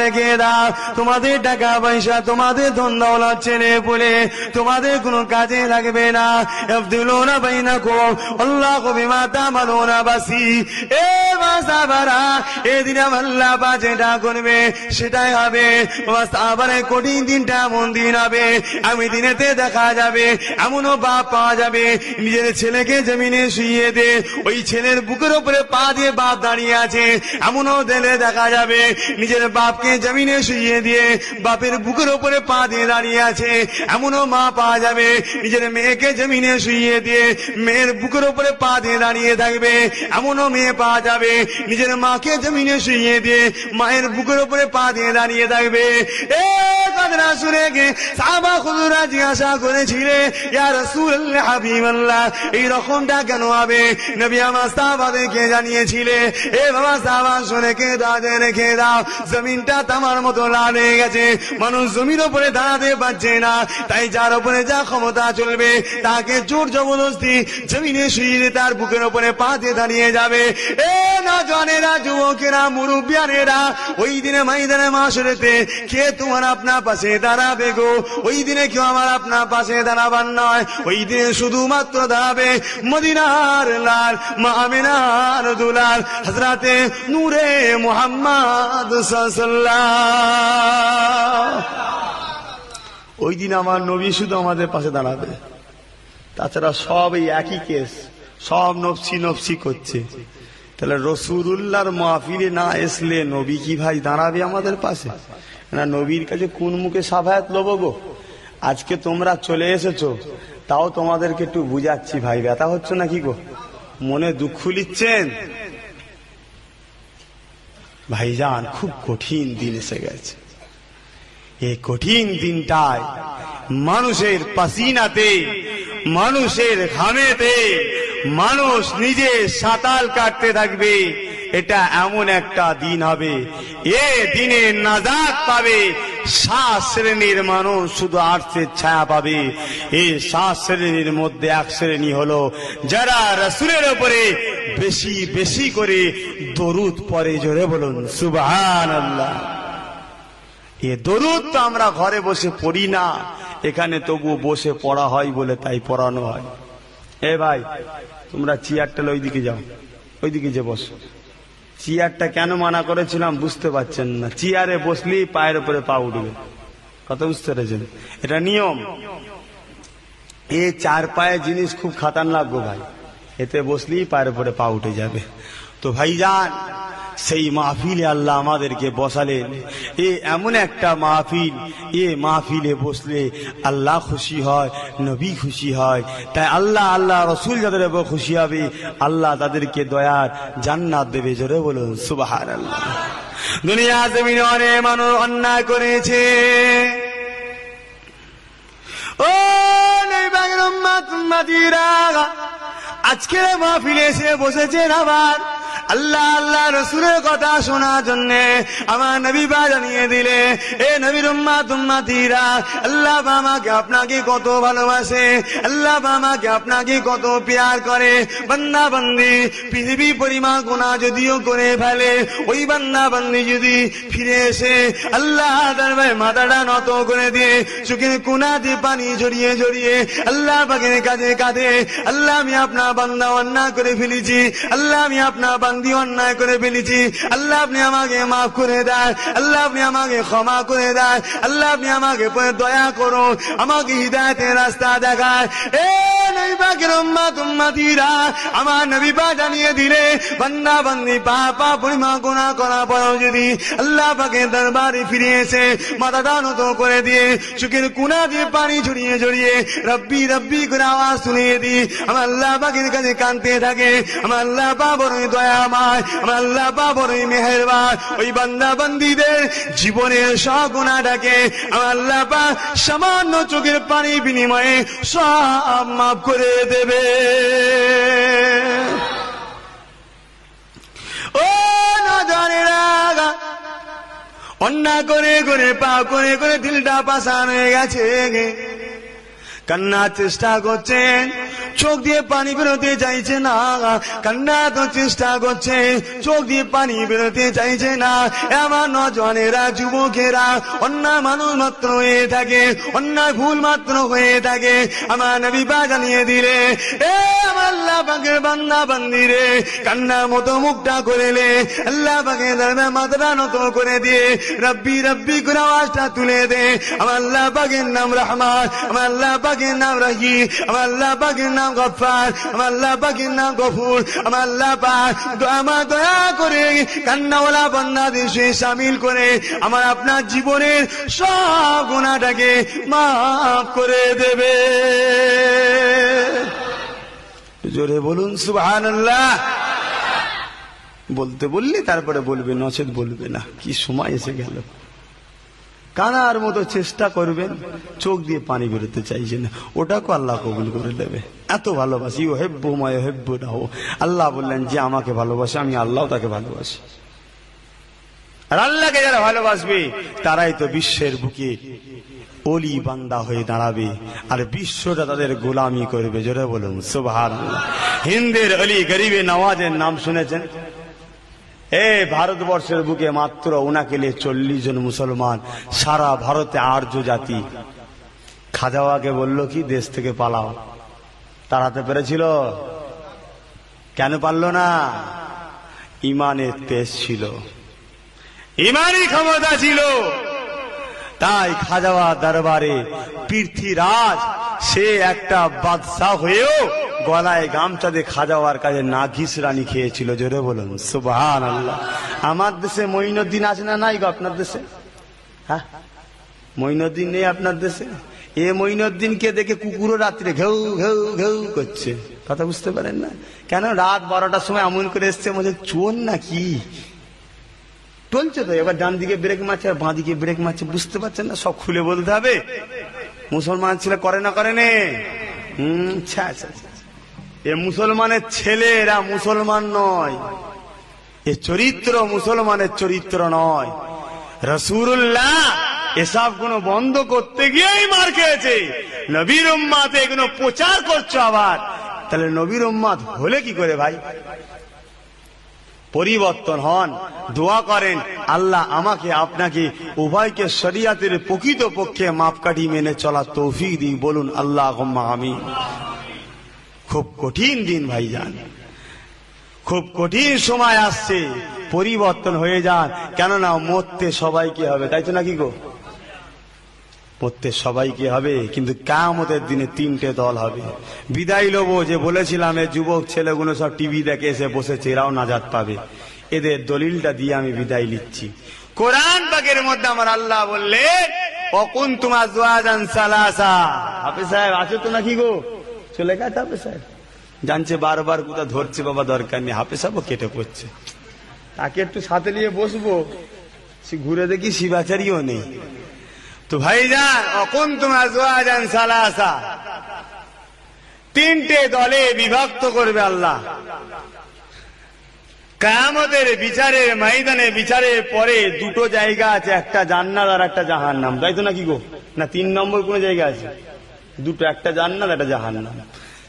রেখে দাও, তোমাদের টাকা পয়সা, তোমাদের ধন দৌলত ছেলে পুলে তোমাদের কোনো কাজে লাগবে না। ইয়াফদিলুনা বাইনাকুম আল্লাহু বিমা তা'মালুনা বাসীর। এ সাহাবারা, এদিন আল্লাহ পাক যেটা করবে সেটাই হবে। সাহাবারে কঠিন দিনটা এমন দিন হবে, আমি দিনেতে দেখা যাবে এমনও বাপ পাওয়া যাবে নিজের ছেলেকে জমিনে শুইয়ে দে, ওই ছেলের বুকের উপরে পা দিয়ে বাপ দাঁড়িয়ে আছে। এমনও দিলে দেখা যাবে নিজের বাপকে জমিনে শুইয়ে দিয়ে বাপের বুকের উপরে পা দিয়ে দাঁড়িয়ে আছে। এমনও মা পাওয়া যাবে নিজের মেয়েকে জমিনে শুইয়ে দিয়ে মেয়ের বুকের উপরে পা দিয়ে দাঁড়িয়ে থাকবে। এমনও মেয়ে পাওয়া যাবে নিজের মাকে জমিনে শুইয়ে দিয়ে মায়ের বুকের উপরে পা দিয়ে দাঁড়িয়ে থাকবে। এ কথাটা শুনে গে সাহাবা হুজুররা জিজ্ঞাসা করেছিলে, ইয়া রাসূলুল্লাহ, হাবিবাল্লাহ, এই রকমটা কেন হবে? নবী আমার সাহাবাদেরকে জানিয়েছিলে, এ বাবা সাহাবা শুনে কে দাঁড়ে রেখে দাও, জমিনটা তামার মতো লাল হয়ে গেছে, মানুষ জমির উপরে দাঁড়াতে পারছে না, তাই যার উপরে যা ক্ষমতা চলবে তাকে জোর জবরদস্তি জমিনে শুইয়ে তার বুকের উপরে পা দিয়ে দাঁড়িয়ে যাবে। এ না জানেরা, যুবকেরা, মুরব্বিয়ানেরা, ওই দিনে ময়দানে মাশরেতে কে তোমার আপনার পাশে দাঁড়াবে গো? ওই দিনে কেউ আমার আপনার পাশে দাঁড়াবার নয়, ওই দিনে শুধুমাত্র দাঁড়াবে মদিনার লাল, মা আমিনার দুলাল, হযরতে নূরে মুহাম্মদ সাল্লাল্লাহু। ওই দিন আমার নবী শুধু আমাদের পাশে দাঁড়াবে, তাছাড়া সব এই একই কেস, সব নফসি নফসি করছে। তাহলে রাসূলুল্লাহর মাহফিলে না আসলে নবী কি ভাই দাঁড়াবে আমাদের পাশে? না, নবীর কাছে কোন মুখে সাফায়াত লব গো? আজকে তোমরা চলে এসেছো, তাও তোমাদেরকে একটু বুঝাচ্ছি ভাই, ব্যথা হচ্ছে নাকি গো? মনে দুঃখ লিখছেন? ভাইজান, খুব কঠিন দিন এসে গেছে। এই কঠিন দিনটায় মানুষের পাসিনাতে, মানুষের ঘামেতে মানুষ নিজে সাঁতাল কাটতে থাকবে। এটা এমন একটা দিন হবে, এ দিনে নাজাত পাবে 7 শ্রেণীর মানুষ, শুধু আরশের ছায়া পাবে। এই 7 শ্রেণীর মধ্যে এক শ্রেণী হলো যারা রাসূলের উপরে বেশি বেশি করে দরুদ পড়ে। জোরে বলুন সুবহানাল্লাহ। এ দরুদ তো আমরা ঘরে বসে পড়ি না, এখানে তবু বসে পড়া হয় বলে তাই পড়ানো হয়। এ ভাই, তোমরা চেয়ারটা ওইদিকে যাও, ওইদিকে যে বসো। চেয়ারটা কেন মানা করেছিলাম বুঝতে পারছেন না। চেয়ারে বসলি পায়ের উপরে পা উঠবে, কথা বুঝতে পেরেছেন? এটা নিয়ম। এই 4 পায়ে জিনিস খুব খাতারনাক গো ভাই, এতে বসলি পায়ের উপরে পা উঠে যাবে। তো ভাইজান, সেই মাহফিলে আল্লাহ আমাদেরকে বসালেন। এ এমন একটা মাহফিল, এ মাহফিলে বসলে আল্লাহ খুশি হয়, নবী খুশি হয়। তাই আল্লাহ আল্লাহ রসুল যাদের উপর খুশি হবে, আল্লাহ তাদেরকে দয়ার জান্নাত দেবে। জোরে বলুন সুবহানাল্লাহ। দুনিয়া জমিনে অনেক মানুষ অন্যায় করেছে। ও নবীর উম্মত উম্মতিরা, আজকের মাহফিলে এসে বসেছেন আবার আল্লাহ আল্লাহ রসুলের কথা শোনার জন্য। আমার নবী বা জানিয়ে দিলে, এ নবীর উম্মত উম্মতিরা, আল্লাহ আমাকে আপনাকে কত ভালোবাসে, আল্লাহ আমাকে আপনাকে কত প্যার করে। বান্দা বান্দি পৃথিবী পরিমাণ গুনাহ যদিও করে ফেলে, ওই বান্দা বান্দি যদি ফিরে এসে আল্লাহ দরবারে মাথাটা নত করে দিয়ে চোখের কোনা দিয়ে পানি ঝরিয়ে ঝরিয়ে আল্লাহ পাকের কাছে কাঁদে, আল্লাহ আমি আপনার বান্দা অন্যায় করে ফেলেছি, আল্লাহ আমি আপনার বান্দি অন্যায় করে ফেলেছি, আল্লাহ আপনি আমাকে মাফ করে দেন, আল্লাহ আপনি আমাকে ক্ষমা করে দেন, আল্লাহ আপনি আমাকে দয়া করুন, আমাকে হিদায়াতের রাস্তা দেখায়। এ নবী পাকের উম্মত উম্মতিরা, আমার নবী পাক জানিয়ে দিলে, বান্দা বান্দি পাপ পরিমাণ গুনাহ করার পরেও যদি আল্লাহ পাকের দরবারে ফিরে এসে মাথাটা নত করে দিয়ে চোখের কোনা দিয়ে পানি ঝরিয়ে ঝরিয়ে রব্বি রব্বি করে আওয়াজ শুনিয়ে দিই, আমার আল্লাহ পাকের কাছে কাঁদতে থাকে, আমার আল্লাহ পাক বড়ই দয়াময়, আমার আল্লাহ পাক বড়ই মেহেরবান। ওই বান্দা বান্দীদের জীবনের সব গুনাহটাকে আমার আল্লাহ পাক সামান্য চোখের পানি বিনিময়ে সব মাফ করে দেবে। ও নজরেরা, অন্যায় করে করে পা করে করে দিলটা পাষাণ হয়ে গেছে, কান্নার চেষ্টা করছেন, চোখ দিয়ে পানি বেরোতে চাইছে না, কান্না তো চেষ্টা করছে, চোখ দিয়ে পানি বেরোতে চাইছে না। আমার নজনেরা, যুবকেরা, অন্যায় মানুষ মাত্র হয়ে থাকে, অন্যায় ভুল মাত্র হয়ে থাকে। আমার নবী পাক জানিয়ে দিলে, এ আমার আল্লাহ পাকের বান্দা বান্দিরে, কান্নার মতো মুখটা করেলে আল্লাহ পাকের দরবারে মাথাটা নত করে দিয়ে রব্বি রব্বি করে আওয়াজটা তুলে দে। আমার আল্লাহ পাকের নাম রহমান, আমার আল্লাহ পাকের নাম রহিম, আমার আল্লাহ পাকের নাম গফফার, আমার আল্লাহ পাকের নাম গফুর। আমার আল্লাহ পাক আমার দয়া করে কান্নাওয়ালা বান্দাদের সঙ্গে শামিল করে আমার আপনার জীবনের সব গুনাহটাকে মাফ করে দেবে। জোরে বলুন সুবহানাল্লাহ। বলতে বললে তারপরে বলবে, নচেত বলবে না। কি সময় এসে গেল, কানার মতো চেষ্টা করবেন, চোখ দিয়ে পানি বেরোতে চাইছে না, ওটাকে আল্লাহ কবুল করে দেবে। এত ভালোবাসি, ও হেব্বু মায় হেব্বু না হো। আল্লাহ বললেন যে আমাকে ভালোবাসে, আমি আল্লাহ তাকে ভালোবাসি। আর আল্লাহকে যারা ভালোবাসবে তারাই তো বিশ্বের বুকে ওলি বান্দা হয়ে দাঁড়াবে, আর বিশ্বটা তাদের গোলামি করবে। জোরে বলুন সুবহানাল্লাহ। হিন্দের অলি গরিবে নওয়াজের নাম শুনেছেন? ভারতবর্ষের বুকে মাত্র ওনাকে নিয়ে 40 জন মুসলমান, সারা ভারতে আর্য জাতি। খাজাওয়াকে বলল কি, দেশ থেকে পালাও। তাড়াতে পেরেছিল? কেন পারল না? ইমানের তেজ ছিল, ইমানি ক্ষমতা ছিল। তাই খাজাওয়া দরবারে পৃথ্বীরাজ, সে একটা বাদশাহ হয়েও গলায় গামছা দিয়ে খাজাওয়ার কাছে নাগিস রানী খেয়েছিল। জোরে বলুন সুবহানাল্লাহ। আমার দেশে মঈনুদ্দিন আছে না নাই গো? আপনার দেশে? হ্যাঁ, মঈনুদ্দিন নেই আপনার দেশে? এ মঈনুদ্দিনকে দেখে কুকুরও রাত্রে ঘেউ ঘেউ ঘেউ করছে। কথা বুঝতে পারেন না? কেন? রাত 12টার সময় এমন করে এসছে, মনে চোর নাকি? টলছে তো, এবার ডান দিকে ব্রেক মারছে আর বাঁ দিকে ব্রেক মারছে, বুঝতে পারছেন না? সব খুলে বলতে হবে। মুসলমান ছেলে করে না করে নে? এ মুসলমানের ছেলে, এরা মুসলমান নয়। এ চরিত্র মুসলমানের চরিত্র নয়। রাসূলুল্লাহ এসব গুলো বন্ধ করতে গিয়েই মার খেয়েছে। নবীর উম্মাত এগুলো প্রচার করছো আবার, তাহলে নবীর উম্মাত হলে কি করে ভাই? পরিবর্তন হন, দোয়া করেন আল্লাহ আমাকে আপনাকে উভয়কে শরিয়াতের প্রকৃত পক্ষে মাপকাঠি মেনে চলা তৌফিক দিই। বলুন আল্লাহুম্মা আমিন। খুব কঠিন দিন ভাইজান, খুব কঠিন সময় আসছে, পরিবর্তন হয়ে যান। কেননা মরতে সবাইকে হবে, তাই তো নাকি গো? মরতে সবাইকে হবে, কিন্তু কিয়ামতের দিনে তিনটে দল হবে। বিদায় লব যে বলেছিলাম এই যুবক ছেলেগুলো সব টিভি দেখে এসে বসেছে, এরাও নাজাত পাবে, এদের দলিলটা দিয়ে আমি বিদায় নিচ্ছি। কোরআন পাকের মধ্যে আমার আল্লাহ বললে অকুনতুম আজওয়াজান সালাসা। হাফেজ সাহেব আছো তো নাকি গো? চলে গেছে হাফেজ সাহেব, জানছে বারবার কোথা ধরছে, বাবা দরকার নেই, হাফেজ সাহেব কেটে পড়ছে, তাকে একটু সাথে নিয়ে বসবো, ঘুরে দেখি শিবাচারীও নেই। তো ভাইজান অকুনতুম আজওয়াজান সালাসা, তিনটে দলে বিভক্ত করবে আল্লাহ। কিয়ামতের বিচারের ময়দানে বিচারের পরে দুটো জায়গা আছে, একটা জান্নাত আর একটা জাহান্নাম, তাই তো নাকি গো? না তিন নম্বর কোন জায়গা আছে? দুটো, একটা জান্নাত একটা জাহান্নাম।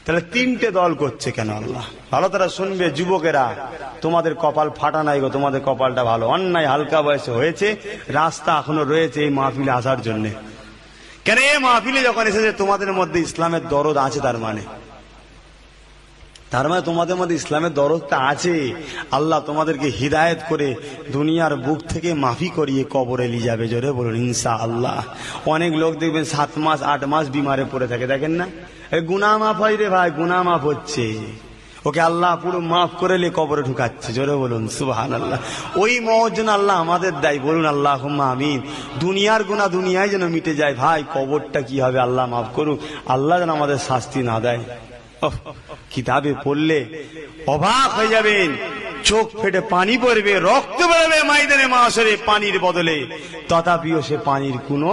তাহলে তিনটে দল করছে কেন আল্লাহ? ভালো তারা শুনবে যুবকেরা, তোমাদের কপাল ফাটা নাই গো, তোমাদের কপালটা ভালো। অন্যায় হালকা বয়সে হয়েছে, রাস্তা এখনো রয়েছে এই মাহফিলে আসার জন্য। কেন এই মাহফিলে যখন এসেছে তোমাদের মধ্যে ইসলামের দরদ আছে, তার মানে তোমাদের মধ্যে ইসলামের দরদটা আছে। আল্লাহ তোমাদেরকে হিদায়েত করে দুনিয়ার বুক থেকে মাফি করিয়ে কবরে নিয়ে যাবে। জোরে বলুন ইনশাআল্লাহ। অনেক লোক দেখবেন 7 মাস 8 মাস বিমারে পড়ে থাকে, দেখেন না? গুনাহ মাফ হয় রে ভাই, গুনাহ মাফ হচ্ছে, ওকে আল্লাহ পুরো মাফ করে নিয়ে কবরে ঢুকাচ্ছে। জোরে বলুন সুবহানাল্লাহ। ওই মওজন আল্লাহ আমাদের দেয়, বলুন আল্লাহুম্মা আমিন। দুনিয়ার গুনাহ দুনিয়ায় যেন মিটে যায় ভাই, কবরটা কি হবে আল্লাহ মাফ করুক, আল্লাহ যেন আমাদের শাস্তি না দেয়। কিতাবে পড়লে অবাক হয়ে যাবেন, চোখ ফেটে পানি পড়বে, রক্ত বেরোবে ময়দানে মাশরে পানির বদলে, তথাপিও সে পানির কোনো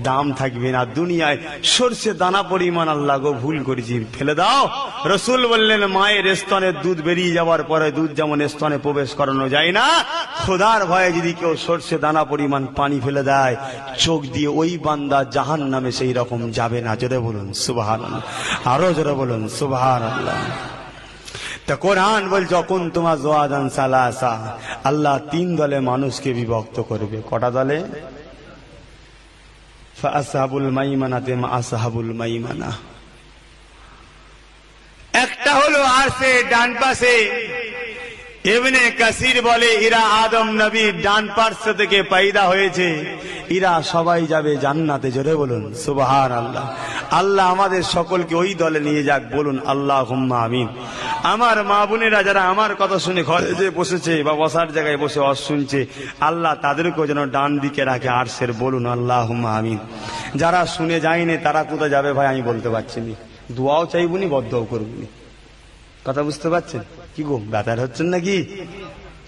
দাম থাকবে না। দুনিয়ায় সরষে দানা পরিমাণ আল্লাহ গো ভুল করেছি, ফেলে দাও। রসুল বললেন মায়ের স্তনের দুধ বেরিয়ে যাওয়ার পরে দুধ যেমন স্তনে প্রবেশ করানো যায় না, খোদার ভয়ে যদি কেউ সরষে দানা পরিমাণ পানি ফেলে দেয় চোখ দিয়ে, ওই বান্দা জাহান্নামে সেই রকম যাবে না। জোরে বলুন সুবহানাল্লাহ, আরো জোরে বলুন সুবহানাল্লাহ। তা কোরআন বল যখন তোমার জওয়াদান সালাসা, আল্লাহ 3 দলে মানুষকে বিভক্ত করবে। কটা দলে? ফাআসহাবুল মাইমানাতে মা আসহাবুল মাইমানা। একটা হলো আরশে ডান পাশে, ইবনে কাসির বলে এরা আদম নবীর ডান পার্শ্ব থেকে পয়দা হয়েছে, এরা সবাই যাবে জান্নাতে। জোরে বলুন সুবহানাল্লাহ। আল্লাহ আমাদের সকলকে ওই দলে নিয়ে যাক, বলুন আল্লাহুম্মা আমিন। আমার মা বোনেরা যারা আমার কথা শুনে ঘরে যে বসেছে বা বসার জায়গায় বসে শুনছে, আল্লাহ তাদেরকেও যেন ডান দিকে রাখে আরশের, বলুন আল্লাহুম্মা আমিন। যারা শুনে যায়নি তারা কোথায় যাবে ভাই আমি বলতে পারছি না, দোয়াও চাইবুনি বদ্ধও করবুনি। কথা বুঝতে পারছেন কি গো? ব্যাপার হচ্ছেন নাকি?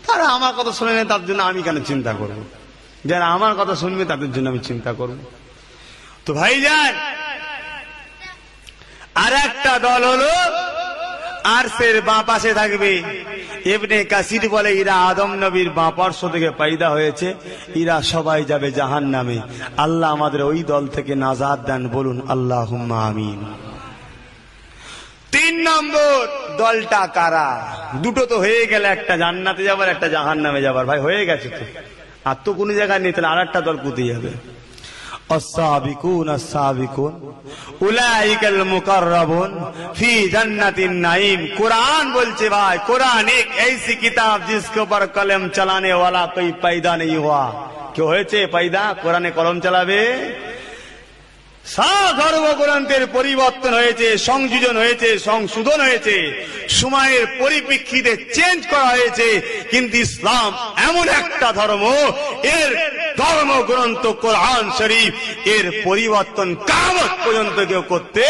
তারা আমার কথা শুনে নেই, তার জন্য আমি কেন চিন্তা করব? যারা আমার কথা শুনবে তাদের জন্য আমি চিন্তা করব। তো ভাইজান আর একটা দল হলো আরশের বাঁ পাশে থাকবে। ইবনে কাসির বলে এরা আদম নবীর বাঁ পার্শ্ব থেকে পয়দা হয়েছে, এরা সবাই যাবে জাহান্নামে। আল্লাহ আমাদের ওই দল থেকে নাজাত দেন, বলুন আল্লাহুম্মা আমিন। 3 নম্বর দলটা কারা? দুটো তো হয়ে গেল, একটা জান্নাতে যাবার একটা জাহান্নামে যাবার। ভাই হয়ে গেছে তো, আর তো কোনো জায়গায় নেই, তাহলে আর একটা দল কোথায় যাবে? السابقون السابقون اولئك المقربون في جنات النعيم। कुरान बोलते भाई, कुरान एक ऐसी किताब जिसके ऊपर कलम चलाने वाला कोई पैदा नहीं हुआ। क्यों হয়েছে पैदा? কোরআনে কলম চালাবে। ধর্মগ্রন্থের পরিবর্তন হয়েছে, সংযোজন হয়েছে, সংশোধন হয়েছে, সময়ের পরিপ্রেক্ষিতে চেঞ্জ করা হয়েছে, কিন্তু ইসলাম এমন একটা ধর্ম, এর ধর্মগ্রন্থ কোরআন শরীফ, এর পরিবর্তন কিয়ামত পর্যন্ত কেউ করতে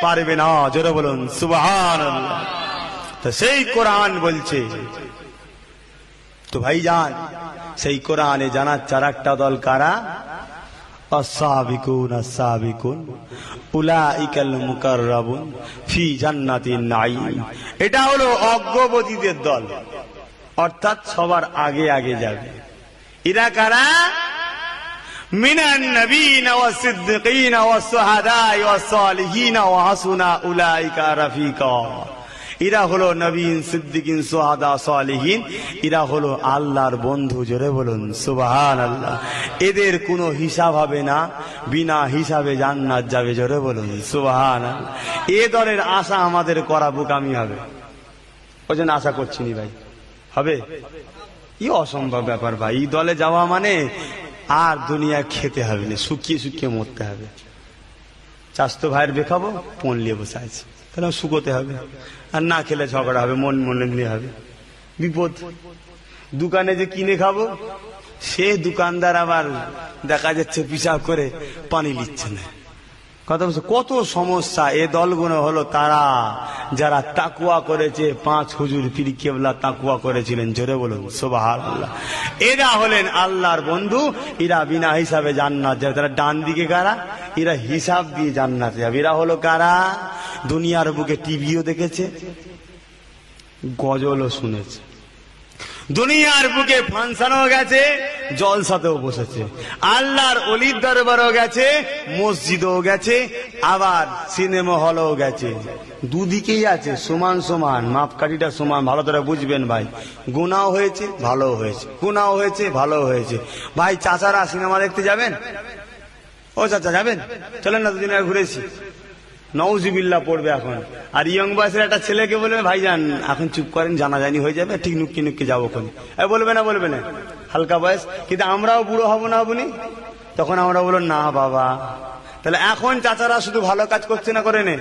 পারবে না। জোরে বলুন সুবহানাল্লাহ। তো সেই কোরআন বলছে তো ভাইজান সেই কোরআনে জানাচ্ছে আর একটা দল কারা, আস-সাবিকুন আস-সাবিকুন উলাইকাল মুকাররাবুন ফি জান্নাতিন নাঈম। এটা হলো অগ্রবর্তীদের দল, অর্থাৎ সবার আগে আগে যাবে। এরা কারা? মিনান নবিয়িনা ওয়াস সিদ্দিকিনা ওয়াস শুহাদা'i ওয়াস সালিহিনা ওয়া হাসুনা উলাইকা রাফিকা। এরা হলো নবীন, সিদ্দিকিন, শুহাদা, সালিহিন। এরা হলো আল্লাহর বন্ধু। জোরে বলুন সুবহানাল্লাহ। এদের কোনো হিসাব হবে না, বিনা হিসাবে জান্নাত যাবে। জোরে বলুন সুবহানাল্লাহ। এ দলের আশা আমাদের করা বোকামি হবে, ওই জন্য আশা করছি নি ভাই। হবে? ই অসম্ভব ব্যাপার ভাই। এই দলে যাওয়া মানে আর দুনিয়া খেতে হবে না, শুকিয়ে শুকিয়ে মরতে হবে। চাস্তো ভাইয়ের বেখাবো, পণ নিয়ে বসে আছে, তাহলে শুকোতে হবে। আর না খেলে ঝগড়া হবে, মন মনে নিয়ে হবে, বিপদ। দোকানে যে কিনে খাবো, সে দোকানদার আবার দেখা যাচ্ছে পিসাব করে পানি নিচ্ছে না। কথা বলছে, কত সমস্যা। এ দলগুলো হলো তারা যারা তাকুয়া করেছে, 5 হুজুর পীর কেবলা তাকুয়া করেছিলেন। জোরে বলুন সুবহানাল্লাহ। এরা হলেন আল্লাহর বন্ধু। এরা বিনা হিসাবে জান্নাত যাবে। তারা ডান দিকে কারা? এরা হিসাব দিয়ে জান্নাত যাবে। এরা হলো কারা? দুনিয়ার বুকে টিভিও দেখেছে, গজলও শুনেছে, দুনিয়ার বুকে ফাংশনও গেছে, জলসাতেও বসেছে, আল্লাহর অলির দরবারও গেছে, মসজিদও গেছে, আবার সিনেমা হলও গেছে। দুদিকেই আছে, সমান সমান, মাপকাঠিটা সমান। ভালো করে বুঝবেন ভাই। গুনাহ হয়েছে, ভালো হয়েছে, গুনাহ হয়েছে, ভালো হয়েছে। ভাই চাচারা সিনেমা দেখতে যাবেন? ও চাচা যাবেন? চলেন না, দুদিন আগে ঘুরেছি। নউজুবিল্লাহ পড়বে এখন। আর ইয়ং বয়সের একটা ছেলেকে বলবে, ভাইজান এখন চুপ করেন, জানাজানি হয়ে যাবে, ঠিক নুক্কি নুক্কি যাবো কোন। বলবে না, বলবে না, হালকা বয়স। কিন্তু আমরাও বুড়ো হব না হবনি? তখন আমরা বলবো না বাবা। তাহলে এখন চাচারা শুধু ভালো কাজ করছে না, করে নে।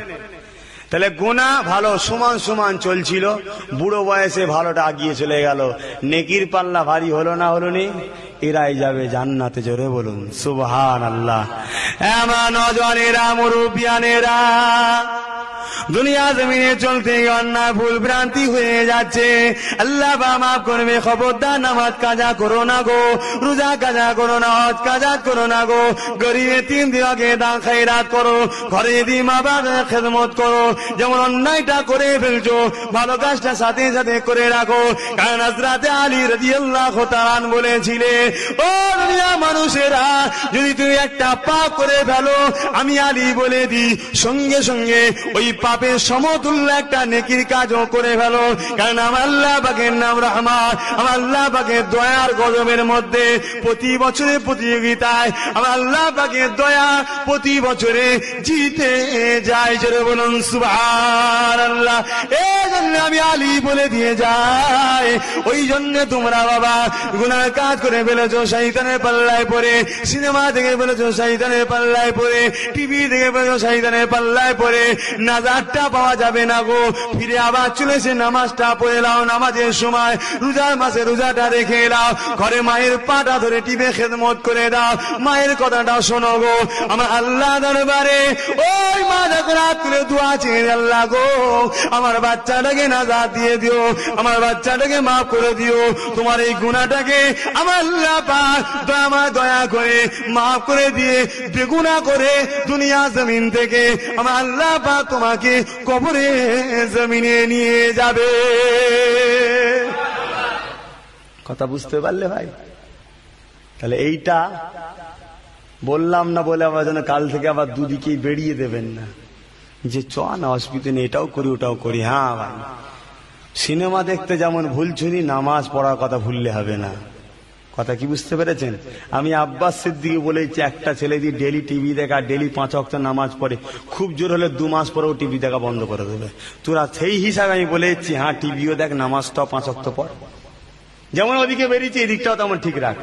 তাহলে গুনাহ ভালো সমান সমান চলছিল, বুড়ো বয়সে ভালোটা আগিয়ে চলে গেল, নেকির পাল্লা ভারী হলো না হলো নি? এরাই যাবে জান্নাতে। জোরে বলুন সুবহানাল্লাহ। এমন নজনেরা, মুরব্বিয়ানেরা, দুনিয়া জমিনে চলতে অন্যায় ভুল ভ্রান্তি হয়ে যাচ্ছে। আল্লাহ বা মাফ করবে। খবরদার নামাজ কাজা করো না গো, রোজা কাজা করো না, হজ কাজা করো না গো। গরিবে 3 দিনকে দান খায়রাত করো, ঘরে যদি মা বাবার খেদমত করো। যেমন অন্যায়টা করে ফেলছো, ভালো কাজটা সাথে সাথে করে রাখো। কারণ হযরত আলী রাদিয়াল্লাহু তাআলা বলেছিলেন, ও দুনিয়া মানুষেরা, যদি তুমি একটা পাপ করে ফেলো, আমি আলী বলে দিই, সঙ্গে সঙ্গে ওই পাপের সমতুল্য একটা নেকির কাজও করে ফেলো। কারণ আমার আল্লাহ পাকের নাম রহমান, আমার আল্লাহ পাকের দয়ার গজবের মধ্যে প্রতি বছরে প্রতিযোগিতায় আমার আল্লাহ পাকের দয়া প্রতি বছরে জিতে যায়। জোরে বলুন সুবহানাল্লাহ। এই জন্য আমি আলী বলে দিয়ে যাই। ওই জন্য তোমরা বাবা গুনাহ কাজ করে ফেলেছো, শয়তানের পাল্লায় পড়ে, সিনেমা দেখে ফেলেছো, শয়তানের পাল্লায় পড়ে, টিভি দেখে ফেলেছো, শয়তানের পাল্লায় পড়ে। নাজাতটা পাওয়া যাবে না গো। ফিরে আবার চলেছে, নামাজটা পড়ে নাও, নামাজের সময় রোজার মাসে রোজাটা রেখে নাও, ঘরে মায়ের পাটা ধরে টিপে খেদমত করে দাও, মায়ের কথাটা শোনো গো। আমার আল্লাহ দরবারে ওই মা যখন হাত তুলে দোয়া চেয়ে, আল্লাহ গো আমার বাচ্চাটাকে নাজাত দিয়ে দিও, আমার বাচ্চাটাকে মাফ করে দিও, তোমার এই গুনাহটাকে আমার আল্লাহ পাক দয়া করে মাফ করে দিয়ে বেগুনাহ করে দুনিয়া জমিন থেকে আমার আল্লাহ পাক তোমাকে কবরে জমিনে নিয়ে যাবে। কথা বুঝতে পারলে ভাই? তাহলে এইটা বললাম না বলে আবার যেন কাল থেকে আবার দুদিকেই বেরিয়ে দেবেন না যে চ না অসুবিধা নেই, এটাও করি ওটাও করি। হ্যাঁ ভাই, সিনেমা দেখতে যেমন ভুলছুনি, নামাজ পড়ার কথা ভুললে হবে না। কথা কি বুঝতে পেরেছেন? আমি আব্বাস সিদ্দিকী বলেছি, একটা ছেলে যদি ডেলি টিভি দেখা, ডেলি 5 ওয়াক্ত নামাজ পড়ে, খুব জোর হলে 2 মাস পরেও টিভি দেখা বন্ধ করে দেবে। তোরা সেই হিসাবে আমি বলেছি, হ্যাঁ টিভিও দেখ, নামাজটাও 5 ওয়াক্ত পড়। যেমন ওদিকে বেরিয়েছে, এদিকটাও তেমন ঠিক রাখ,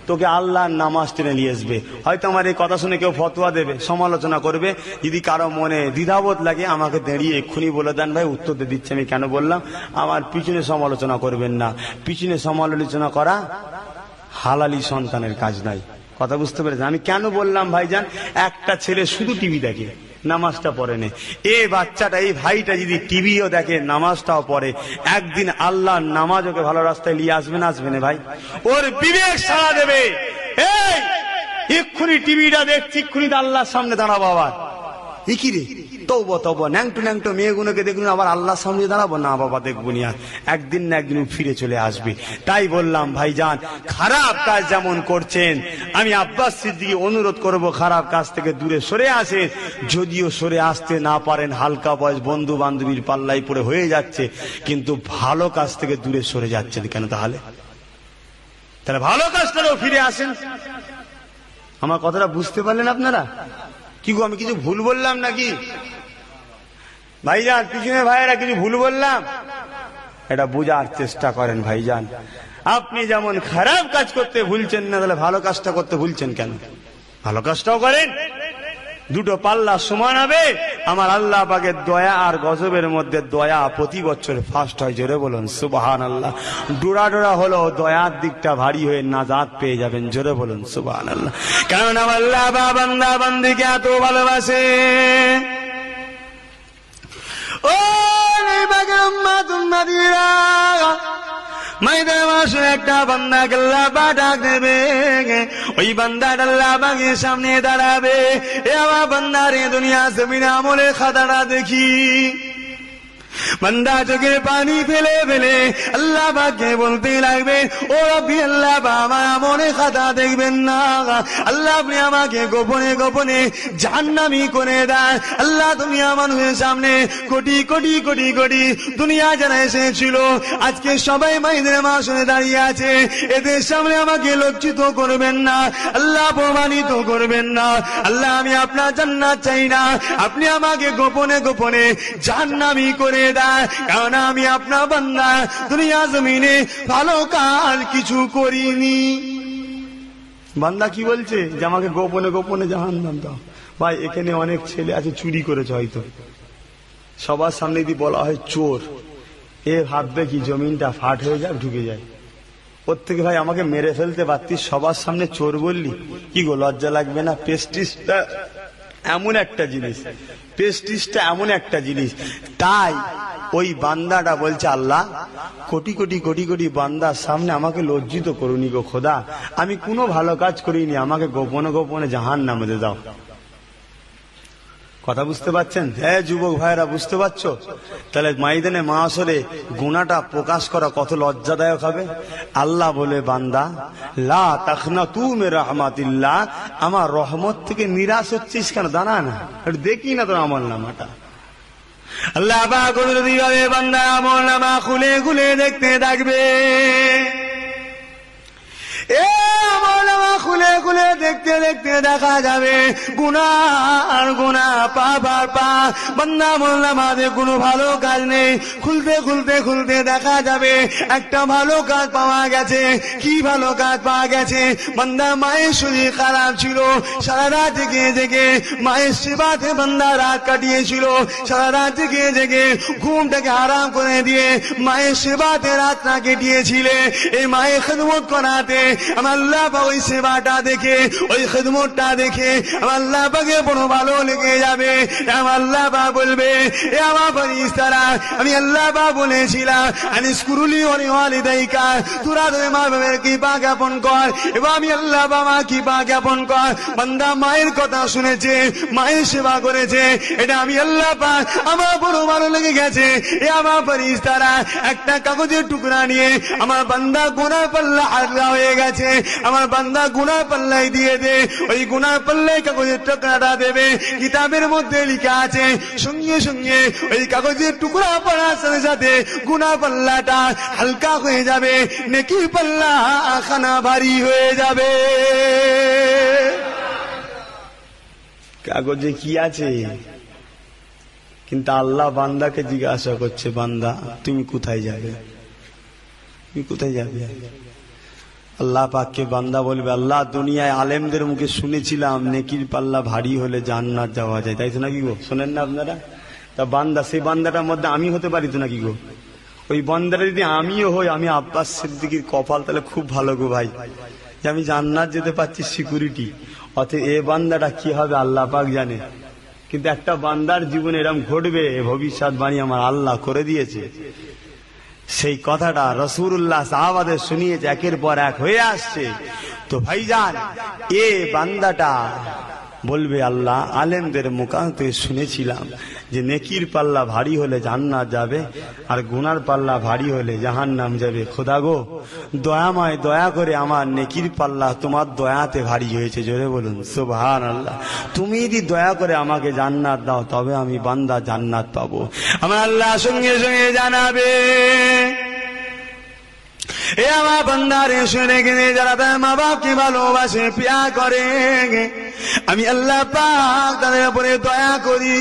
তোকে আল্লাহ নামাজ টেনে নিয়ে আসবে। হয়তো আমার এই কথা শুনে কেউ ফতোয়া দেবে, সমালোচনা করবে। যদি কারো মনে দ্বিধাবোধ লাগে, আমাকে দাঁড়িয়ে এক্ষুনি বলে দেন, ভাই উত্তর দিয়ে দিচ্ছে আমি কেন বললাম। আমার পিছনে সমালোচনা করবেন না। পিছনে সমালোচনা করা হালালি সন্তানের কাজ নাই। কথা বুঝতে পেরেছেন? আমি কেন বললাম ভাইজান, একটা ছেলে শুধু টিভি দেখে, নামাজটা পড়ে নে। এই বাচ্চাটা, এই ভাইটা যদি টিভিও দেখে, নামাজটাও পড়ে, একদিন আল্লাহ নামাজ ওকে ভালো রাস্তায় নিয়ে আসবে না আসবে না ভাই? ওর বিবেক সাড়া দেবে, এই এক্ষুনি টিভিটা দেখছি, এক্ষুনি তো আল্লাহর সামনে দাঁড়াবো। আবার কি রে, তওবা তওবা, ন্যাংটো মেয়েগুলোকে দেখুন, আবার আল্লাহর সামনে দাঁড়াবো? না বাবা, দেখবো নি আর, একদিন না একদিন ফিরে চলে আসবে। তাই বললাম ভাইজান, খারাপ কাজ যেমন করছেন, আমি আব্বাস সিদ্দিকী অনুরোধ করব, খারাপ কাজ থেকে দূরে সরে আসেন। যদিও সরে আসতে না পারেন, হালকা বয়স বন্ধু বান্ধবীর পাল্লাই পড়ে হয়ে যাচ্ছে, কিন্তু ভালো কাজ থেকে দূরে সরে যাচ্ছেন কেন? তাহলে ভালো কাজটাও ফিরে আসেন। আমার কথাটা বুঝতে পারলেন আপনারা? কি গো, আমি কিছু ভুল বললাম নাকি ভাইজান? পিছনে ভাইয়েরা কিছু ভুল বললাম? এটা বোঝার চেষ্টা করেন ভাইজান। আপনি যেমন খারাপ কাজ করতে ভুলছেন না, তাহলে ভালো কাজটা করতে ভুলছেন কেন? ভালো কাজটাও করেন, দুটো পাল্লা সমান হবে। আমার আল্লাহ পাকের দয়া আর গজবের মধ্যে দয়া প্রতি বছর ফার্স্ট হয়। জোরে বলুন সুবহানাল্লাহ। ডোরা হলো দয়ার দিকটা ভারী হয়ে নাজাত পেয়ে যাবেন। জোরে বলুন সুবহানাল্লাহ। কারণ আমার আল্লাহ বান্দা বান্দিকে এত ভালোবাসে। ও মাইদের মাসে একটা বান্দাকে আল্লাহ ডাক দেবে, ওই বান্দাটা আল্লাহ পাকের সামনে দাঁড়াবে। এ আমার বান্দারে, দুনিয়া জমিনে আমলের খাতাটা দেখি। বান্দা চোখের পানি ফেলে ফেলে আল্লাহ পাককে বলতে লাগবে, ও রব্বি আল্লাহ, আমার আমলের খাতা দেখবেন না। আল্লাহ, আপনি আমাকে গোপনে গোপনে জাহান্নামী করে দেন। আল্লাহ, তুমি মানুষের সামনে কোটি কোটি কোটি কোটি দুনিয়া যারা এসেছিল, আজকে সবাই মাইদের মাসনে দাঁড়িয়ে আছে, এদের সামনে আমাকে লজ্জিত করবেন না আল্লাহ, অপমানিত করবেন না আল্লাহ। আমি আপনার জান্নাত চাই না, আপনি আমাকে গোপনে গোপনে জাহান্নামী করে দেন, কারণ আমি আপনার বান্দা, দুনিয়া জমিনে ভালো কাজ কিছু করিনি। বান্দা কি বলছে? যে আমাকে গোপনে গোপনে জাহান্নাম দাও। ভাই, এখানে অনেক ছেলে আছে চুরি করেছে, হয়তো সবার সামনে যদি বলা হয় চোর, এ ভাববে কি জমিনটা ফাট হয়ে যায়, ঢুকে যায়। ওর থেকে ভাই আমাকে মেরে ফেলতে পারতিস, সবার সামনে চোর বললি, কি গো লজ্জা লাগবে না? প্রেস্টিজটা এমন একটা জিনিস, প্রেস্টিজটা এমন একটা জিনিস। তাই ওই বান্দাটা বলছে, আল্লাহ, কোটি কোটি কোটি কোটি বান্দার সামনে আমাকে লজ্জিত করুনি গো খোদা, আমি কোনো ভালো কাজ করিনি, আমাকে গোপনে গোপনে জাহান্নামে দাও। কথা বুঝতে পারছেন? হ্যাঁ যুবক ভাইরা, বুঝতে পারছো? তাহলে ময়দানে মাহশরে গুনাহটা প্রকাশ করা কত লজ্জাদায়ক হবে। আল্লাহ বলে, বান্দা, লা তাখনাতু মির রাহমাতিল্লাহ, আমার রহমত থেকে নিরাশ হচ্ছিস কেন? দাঁড়া না, দেখি না তোর আমলনামাটা। আল্লাহ পাক দিবাবে, বান্দা আমলনামা খুলে খুলে দেখতে থাকবে। খুলে খুলে দেখতে দেখতে দেখা যাবে গুনার গুনা, পাবার পা। বান্দা বললাম আমাদের কোনো ভালো কাজ নেই, খুলতে খুলতে খুলতে দেখা যাবে একটা ভালো কাজ পাওয়া গেছে। কি ভালো কাজ পাওয়া গেছে? বান্দা মায়ের শরীর খারাপ ছিল, সারা রাত জেগে জেগে মায়ের সেবাতে বান্দা রাত কাটিয়েছিল। সারা রাত জেগে জেগে ঘুমটাকে আরাম করে দিয়ে মায়ের সেবাতে রাতটা কেটিয়েছিলে। এই মায়ের খেদমত করাতে আমার আল্লাহ পাক ওই সেবাটা দেখে, ওই খেদমতটা দেখে আমার আল্লাহ পাকে বড় ভালো লেগে যাবে। আমার আল্লাহ পাক বলবে, এ আমার ফেরেশতারা, আমি আল্লাহ পাক বলেছিলাম, আনিসকুরুলি ওয়া লিওয়ালিদাইকা, তোরা তোদের মা বাবার কৃপা জ্ঞাপন কর, এবং আমি আল্লাহ পাক আমার কৃপা জ্ঞাপন কর। বান্দা মায়ের কথা শুনেছে, মায়ের সেবা করেছে, এটা আমি আল্লাহ পাক আমার বড় ভালো লেগে গেছে। এ আমার ফেরেশতারা, একটা কাগজের টুকরা নিয়ে আমার বান্দা গুনাহ পাল্লা হালকা হয়ে গেছে, আমার বান্দা গুনাহ পাল্লাই দিয়ে দে। ওই গুনাহ পাল্লায় কাগজের টুকরাটা দেবে, কিতাবের মধ্যে লেখা আছে, সঙ্গে সঙ্গে ওই কাগজের টুকরা পড়ার সাথে সাথে গুনাহ পাল্লাটা হালকা হয়ে যাবে, নেকি পাল্লা খানা ভারী হয়ে যাবে। কাগজে কি আছে? কিন্তু আল্লাহ বান্দাকে জিজ্ঞাসা করছে, বান্দা তুমি কোথায় যাবে? তুমি কোথায় যাবে? আল্লাহ পাককে বান্দা বলবে, আল্লাহ দুনিয়ায় আলেমদের মুখে শুনেছিলাম নেকির পাল্লা ভারী হলে জান্নাত যাওয়া যায়, তাই তো নাকি গো? শোনেন না আপনারা? তা বান্দা, সেই বান্দাটার মধ্যে আমি হতে পারি তো নাকি গো? ওই বান্দাটা যদি আমিও হই, আমি আব্বাস সিদ্দিকীর কপাল তাহলে খুব ভালো গো ভাই, যে আমি জান্নাত যেতে পারছি সিকিউরিটি। অতএব এ বান্দাটা কি হবে আল্লাহ পাক জানে। কিন্তু একটা বান্দার জীবনে এরকম ঘটবে ভবিষ্যৎবাণী আমার আল্লাহ করে দিয়েছে। সেই কথাটা রাসূলুল্লাহ সাহাবাদের শুনিয়েছে, একের পর এক হয়ে আসছে। তো ভাইজান, এ বান্দাটা বলবে আল্লাহ আলেমদের মুখাতে শুনেছিলাম যে নেকির পাল্লা ভারী হলে জান্নাত যাবে আর গুনার পাল্লা ভারী হলে জাহান্নাম যাবে। খোদা গো দয়াময়, দয়া করে আমার নেকির পাল্লা তোমার দয়াতে ভারী হয়েছে, জোরে বলুন সুবহানাল্লাহ। তুমি যদি দয়া করে আমাকে জান্নাত দাও তবে আমি বান্দা জান্নাত পাবো।
আমার আল্লাহ সঙ্গে সঙ্গে জানাবে, এ আমার বান্দারে শুনে গেলে যারা তার মা বাপকে ভালোবাসে, প্রিয়া করে, আমি আল্লাহ পাক তাদের উপরে দয়া করি।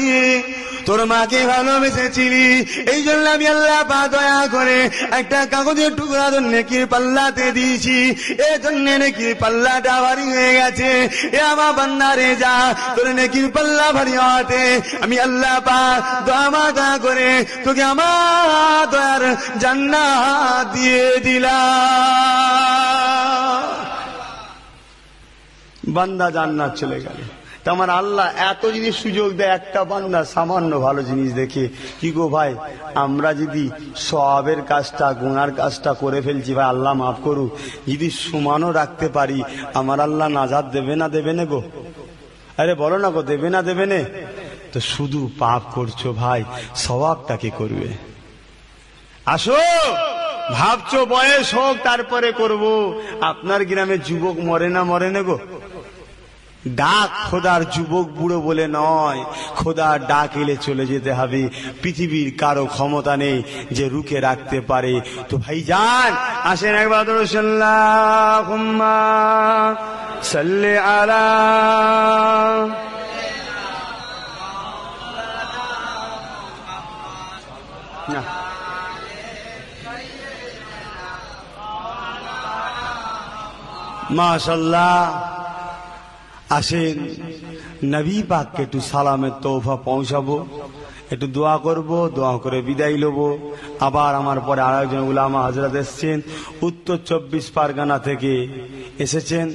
তোর মাকে ভালোবেসেছিলি, এই জন্য আমি আল্লাহ পাক দয়া করে একটা কাগজের টুকরা তোর নেকির পাল্লাতে দিয়েছি, এই জন্য নেকির পাল্লাটা ভারী হয়ে গেছে। এ আমার বান্দারে যা, তোর নেকির পাল্লা ভারী হওয়াতে আমি আল্লাহ পাক দয়া করে তোকে আমার দয়ার জান্নাত দিয়ে দিলাম।
বান্দা জান্নাত চলে গেল। তা আমার আল্লাহ এত জিনিস সুযোগ দেয়, একটা বান্দা সামান্য ভালো জিনিস দেখে কি গো ভাই, আমরা যদি সওয়াবের কাজটা গুনার কাজটা করে ফেলছি, ভাই আল্লাহ মাফ করুক, যদি সমানও রাখতে পারি আমার আল্লাহ নাজাত দেবে না দেবে না গো? আরে বলো না গো, দেবে না দেবে না? তো শুধু পাপ করছো ভাই, সওয়াবটা কে করবে? আসো, ভাবছো বয়স হোক তারপরে করব। আপনার গ্রামে যুবক মরে না মরে না গো? ডাক খোদার যুবক বুড়ো বলে নয়, খোদার ডাক এলে চলে যেতে হবে। পৃথিবীর কারো ক্ষমতা নেই যে রুখে রাখতে পারে। তো ভাইজান আসেন একবার আল্লাহুম্মা সাল্লি আলা না মাশাআল্লাহ। আসেন নবী পাককে একটু সালামের তোহফা পৌঁছাবো, একটু দোয়া করব, দোয়া করে বিদায় লব। আবার আমার পরে আরেকজন উলামা হযরত এসেছেন, উত্তর 24 পরগনা থেকে এসেছেন,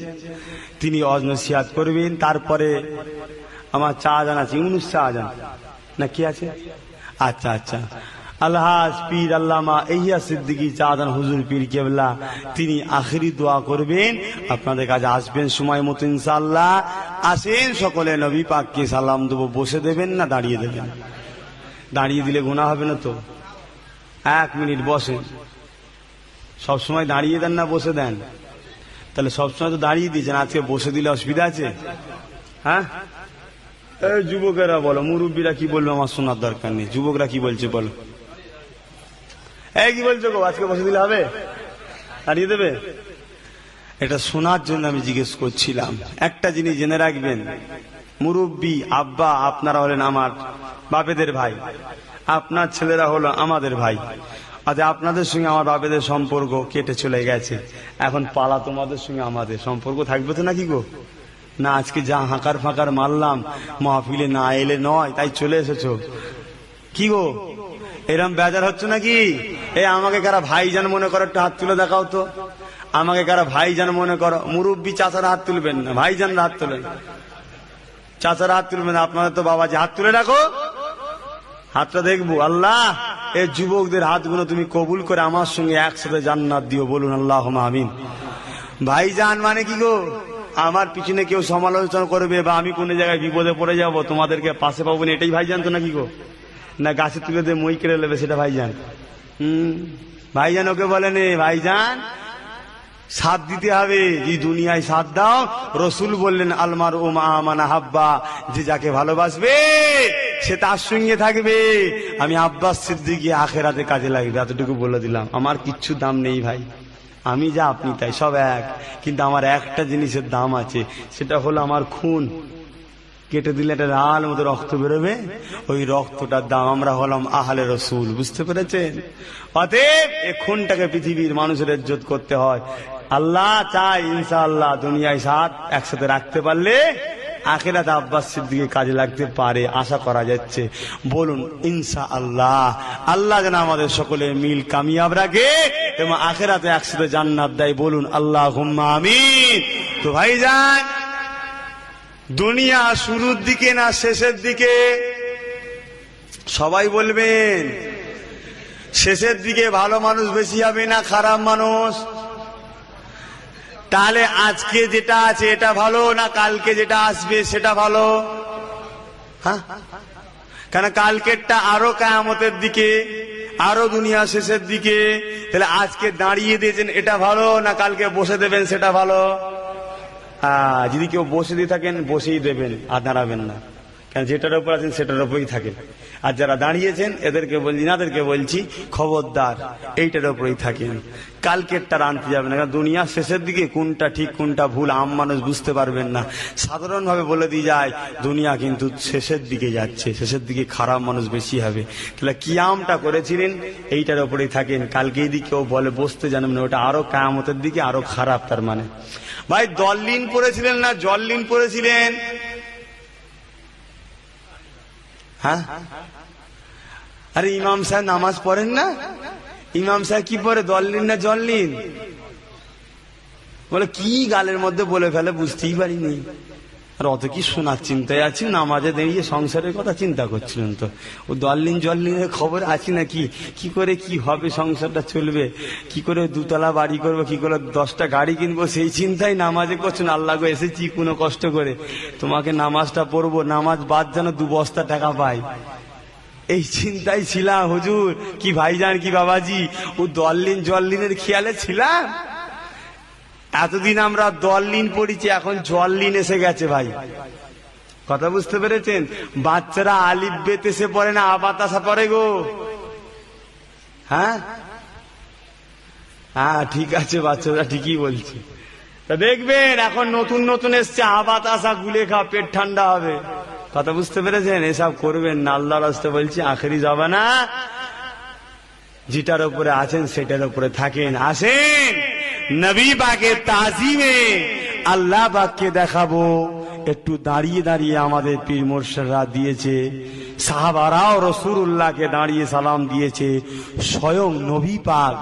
তিনি ওয়াজ নসিহত করবেন। তারপরে আমার চাজান আছে, ইউনুস চাজান না কি আছে, আচ্ছা আচ্ছা, আলহাজ পীর আল্লামা ইহিয়া সিদ্দিকী চাঁদান হুজুর পীর কেবলা, তিনি আখিরি দোয়া করবেন। আপনাদের কাছে আসবেন সময় মতো ইনশাআল্লাহ। আসেন সকলে, নবী পাককে সালাম দেবো। বসে দেবেন না দাঁড়িয়ে দেবেন? দাঁড়িয়ে দিলে গুনাহ হবে না তো? 1 মিনিট বসেন। সবসময় দাঁড়িয়ে দেন না বসে দেন? তাহলে সবসময় তো দাঁড়িয়ে দিয়েছেন, আজকে বসে দিলে অসুবিধা আছে? হ্যাঁ, যুবকেরা বলো, মুরব্বীরা কি বলবে আমার শোনার দরকার নেই, যুবকরা কি বলছে বলো। এই কি বলছো গো, আজকে বসে দিলে হবে? দাঁড়িয়ে দেবে? এটা শোনার জন্য আমি জিজ্ঞেস করছিলাম। একটা জিনিস জেনে রাখবেন, মুরব্বী আব্বা আপনারা হলেন আমার বাপেদের ভাই, আপনার ছেলেরা হলো আমাদের ভাই। আজ আপনাদের সঙ্গে আমার বাপেদের সম্পর্ক কেটে চলে গেছে, এখন পালা তোমাদের সঙ্গে আমাদের সম্পর্ক থাকবে তো নাকি গো? না, আজকে যা হাঁকার ফাঁকার মারলাম মাহফিলে না এলে নয়, তাই চলে এসেছো কি গো? এরম বেজার হচ্ছে নাকি? আমাকে কারা ভাইজান মনে করো, একটা হাত তুলে দেখাও তো। আমাকে কারা ভাইজান মনে করো? মুরব্বী চাচারা হাত তুলবেন না, ভাইজানরা হাত তুলেন। চাচারা হাত তুলবেন না, আপনাদের তো বাবাজি, হাত তুলে রাখো, হাতটা দেখবো। আল্লাহ এই যুবকদের হাতগুলো তুমি কবুল করে আমার সঙ্গে একসাথে জান্নাত দিও, বলুন আল্লাহুম্মা আমিন। ভাইজান মানে কি গো? আমার পিছনে কেউ সমালোচনা করবে বা আমি কোন জায়গায় বিপদে পড়ে যাব, তোমাদেরকে পাশে পাবো না, এটাই ভাইজান তো নাকি গো? না গাছে তুলে দিয়ে মই কেড়ে নেবে, সেটা ভাইজান? ভাইজান ওকে বলেন ভাইজান, সাথ দিতে হবে। যে দুনিয়ায় সাথ দাও, রসুল বললেন আলমার ও মানা হাব্বা, যে যাকে ভালোবাসবে সে তার সঙ্গে থাকবে। আমি আব্বাস সিদ্দিকী আখেরাতে কাজে লাগবে, এতটুকু বলে দিলাম। আমার কিচ্ছু দাম নেই ভাই, আমি যা আপনি তাই, সব এক। কিন্তু আমার একটা জিনিসের দাম আছে, সেটা হলো আমার খুন। কেটে দিলে একটা লাল মতো রক্ত বেরোবে, ওই রক্তটার দাম। আমরা হলাম আহলে রসুল, বুঝতে পেরেছেন? অতএব এই খুনটাকে পৃথিবীর মানুষের ইজ্জত করতে হয়। আল্লাহ চাই ইনশাআল্লাহ দুনিয়ায় সাথ একসাথে রাখতে পারলে আখিরাতে আব্বাস সিদ্দিকী কাজে লাগতে পারে, আশা করা যাচ্ছে। বলুন ইনশাআল্লাহ। আল্লাহ যেন আমাদের সকলে মিল কামিয়াব রাখে এবং আখিরাতে একসাথে জান্নাত দেয়, বলুন আল্লাহুম্মা আমিন। তো ভাইজান দুনিয়া শুরুর দিকে না শেষের দিকে? সবাই বলবেন শেষের দিকে ভালো মানুষ বেশি হবে না খারাপ মানুষ? তাহলে আজকে যেটা আছে এটা ভালো না কালকে যেটা আসবে সেটা ভালো? হ্যাঁ, কেন কালকেরটা আরো কিয়ামতের দিকে, আরো দুনিয়া শেষের দিকে। তাহলে আজকে দাঁড়িয়ে দিয়েছেন এটা ভালো না কালকে বসে দেবেন সেটা ভালো? যদি কেউ বসে দিয়ে থাকেন বসেই দেবেন, আর দাঁড়াবেন না, কেন যেটার উপর আছেন সেটার উপরেই থাকেন। আর যারা দাঁড়িয়েছেন এদেরকে বলছি, নাদেরকে বলছি খবরদার এইটার উপরেই থাকেন, কালকেরটা আনতে যাবেন না। দুনিয়া শেষের দিকে কোনটা ঠিক কোনটা ভুল আম মানুষ বুঝতে পারবেন না। সাধারণভাবে বলে দিয়ে যায় দুনিয়া কিন্তু শেষের দিকে যাচ্ছে, শেষের দিকে খারাপ মানুষ বেশি হবে। তাহলে কিয়ামটা করেছিলেন এইটার উপরেই থাকেন, কালকে এই দিকে কেউ বলে বসতে জানেন না, ওটা আরো কিয়ামতের দিকে আরো খারাপ। তার মানে ভাই দলিন পড়েছিলেন না জল্লিন পড়েছিলেন? হ্যাঁ, আরে ইমাম সাহেব নামাজ পড়েন না? ইমাম সাহেব কি পড়ে, দলিন না জল্লিন? বলে কি গালের মধ্যে বলে ফেলে বুঝতেই পারিনি। আর অত কি শোনার চিন্তায় আছি, নামাজে দাঁড়িয়ে সংসারের কথা চিন্তা করছিলেন তো। ও দলিন জল্লিনের খবর আছি নাকি, কি করে কি হবে, সংসারটা চলবে কি করে, দুতলা বাড়ি করবো কি করে, 10টা গাড়ি কিনবো, সেই চিন্তায় নামাজে করছেন। আল্লাহ গো এসেছি কোনো কষ্ট করে, তোমাকে নামাজটা পড়বো, নামাজ বাদ যেন 2 বস্তা টাকা পাই, এই চিন্তায় ছিলাম হুজুর। কি ভাইজান কি বাবাজি, ও দলিন জল্লিনের খেয়ালে ছিলাম। এতদিন আমরা দলিন পড়েছি, এখন জল্লিন এসে গেছে ভাই, কথা বুঝতে পেরেছেন? বাচ্চারা আলিফ বে তেসে পড়ে না, আবাতাসা পড়ে গো। হ্যাঁ হ্যাঁ ঠিক আছে, বাচ্চারা ঠিকই বলছে। তা দেখবেন এখন নতুন নতুন এসছে আবাতাসা, গুলে খা পেট ঠান্ডা হবে, কথা বুঝতে পেরেছেন? এসব করবেন না, আল্লাহর রাস্তায় বলছি। আখেরি জামানা যেটার উপরে আছেন সেটার উপরে থাকেন। আসেন নবী পাকের তাজিমে আল্লাহ পাককে দেখাবো। একটু দাঁড়িয়ে দাঁড়িয়ে আমাদের পীর মুর্শিদরা দিয়েছে, সাহাবারাও রাসূলুল্লাহকে দাঁড়িয়ে সালাম দিয়েছে, স্বয়ং নবী পাক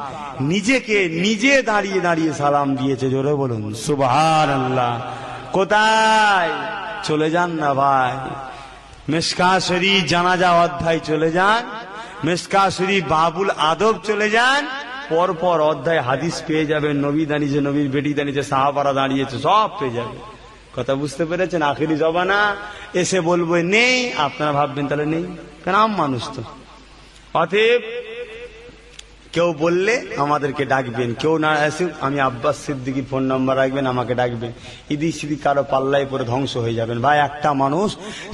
নিজেকে নিজে দাঁড়িয়ে দাঁড়িয়ে সালাম দিয়েছে। জোরে বলুন সুবহানাল্লাহ। কোথায় চলে যান না ভাই, মিশকাত শরীফ জানাজা অধ্যায় চলে যান, মিশকাত শরীফ বাবুল আদব চলে যান, পরপর অধ্যায় হাদিস পেয়ে যাবেন। নবী দাঁড়িয়েছে, নবীর বেটি দাঁড়িয়েছে, সাহাবারা দাঁড়িয়েছে, সব পেয়ে যাবেন। কথা বুঝতে পেরেছেন? আখেরি জবানা এসে বলবো নেই, আপনারা ভাববেন তাহলে নেই, কেন আম মানুষ তো। অতএব কেউ বললে আমাদেরকে ডাকবেন, কেউ না আসুক আমি আব্বাস সিদ্দিকীর ফোন নাম্বার রাখবেন, আমাকে ডাকবেন। ইদি সিদি কারো পাল্লায় পরে ধ্বংস হয়ে যাবেন। ভাই একটা মানুষ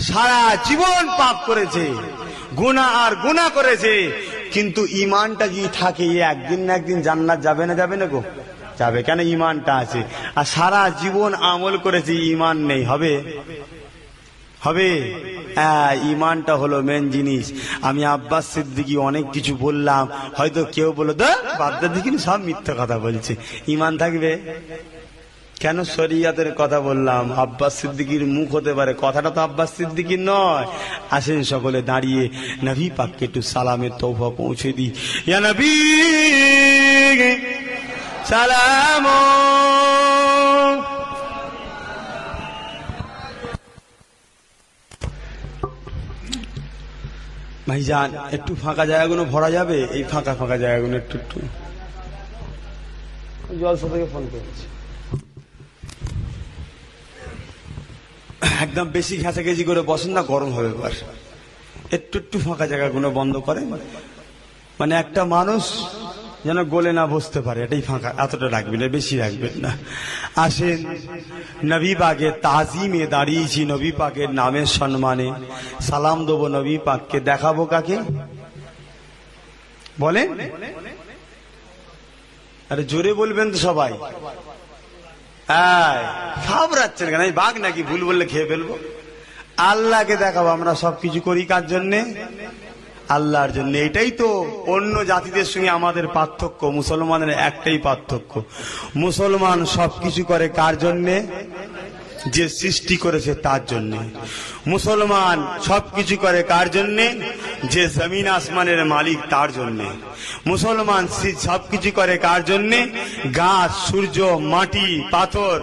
সারা জীবন পাপ করেছে, গুনাহ আর গুনাহ করেছে, কিন্তু ইমানটা যদি থাকে একদিন না একদিন জান্নাত যাবে না? যাবে না গো, যাবে। কেন? ইমানটা আছে। আর সারা জীবন আমল করেছে, ইমান নেই, হবে? হবে? ইমানটা হলো মেন জিনিস। আমি আব্বাস সিদ্দিকী অনেক কিছু বললাম, হয়তো কেউ বললো বাদ দেখি সব মিথ্যা কথা বলছে, ইমান থাকবে? কেন? শরিয়াতের কথা বললাম, আব্বাস সিদ্দিকীর মুখ হতে পারে, কথাটা তো আব্বাস সিদ্দিকীর নয়। আসেন সকলে দাঁড়িয়ে নবী পাককে একটু সালামের তৌফা পৌঁছে দিই। ইয়া নবী সালাম। ভাইজান একটু ফাঁকা জায়গাগুলো ভরা যাবে? এই ফাঁকা ফাঁকা জায়গাগুলো একটু একটু জলসা থেকে ফোন করেছি, একদম বেশি ঘেঁচাঘেঁচি করে বসেন না, গরম হবে। এবার একটু একটু ফাঁকা জায়গাগুলো বন্ধ করেন, মানে একটা মানুষ যেন গলে না বসতে পারে, এটাই ফাঁকা, এতটা রাখবেন, বেশি রাখবেন না। আসেন নবী পাকের তাজিমে দাঁড়িয়েছি, নবী পাকের নামের সম্মানে সালাম দেবো। নবী পাককে দেখাবো কাকে বলেন? আরে জোরে বলবেন তো সবাই। ঘাবড়াচ্ছেন কেন? বাঘ নাকি, ভুল বললে খেয়ে ফেলবো? আল্লাহকে দেখাবো। আমরা সবকিছু করি কার জন্যে? আল্লাহর জন্য। এটাই তো অন্য জাতিদের সঙ্গে আমাদের পার্থক্য। মুসলমানের একটাই পার্থক্য, মুসলমান সবকিছু করে কার জন্যে? যে সৃষ্টি করেছে তার জন্যে। মুসলমান সবকিছু করে কার জন্যে? যে জমিন আসমানের মালিক তার জন্যে। মুসলমান সবকিছু করে কার জন্যে? গাছ, সূর্য, মাটি, পাথর,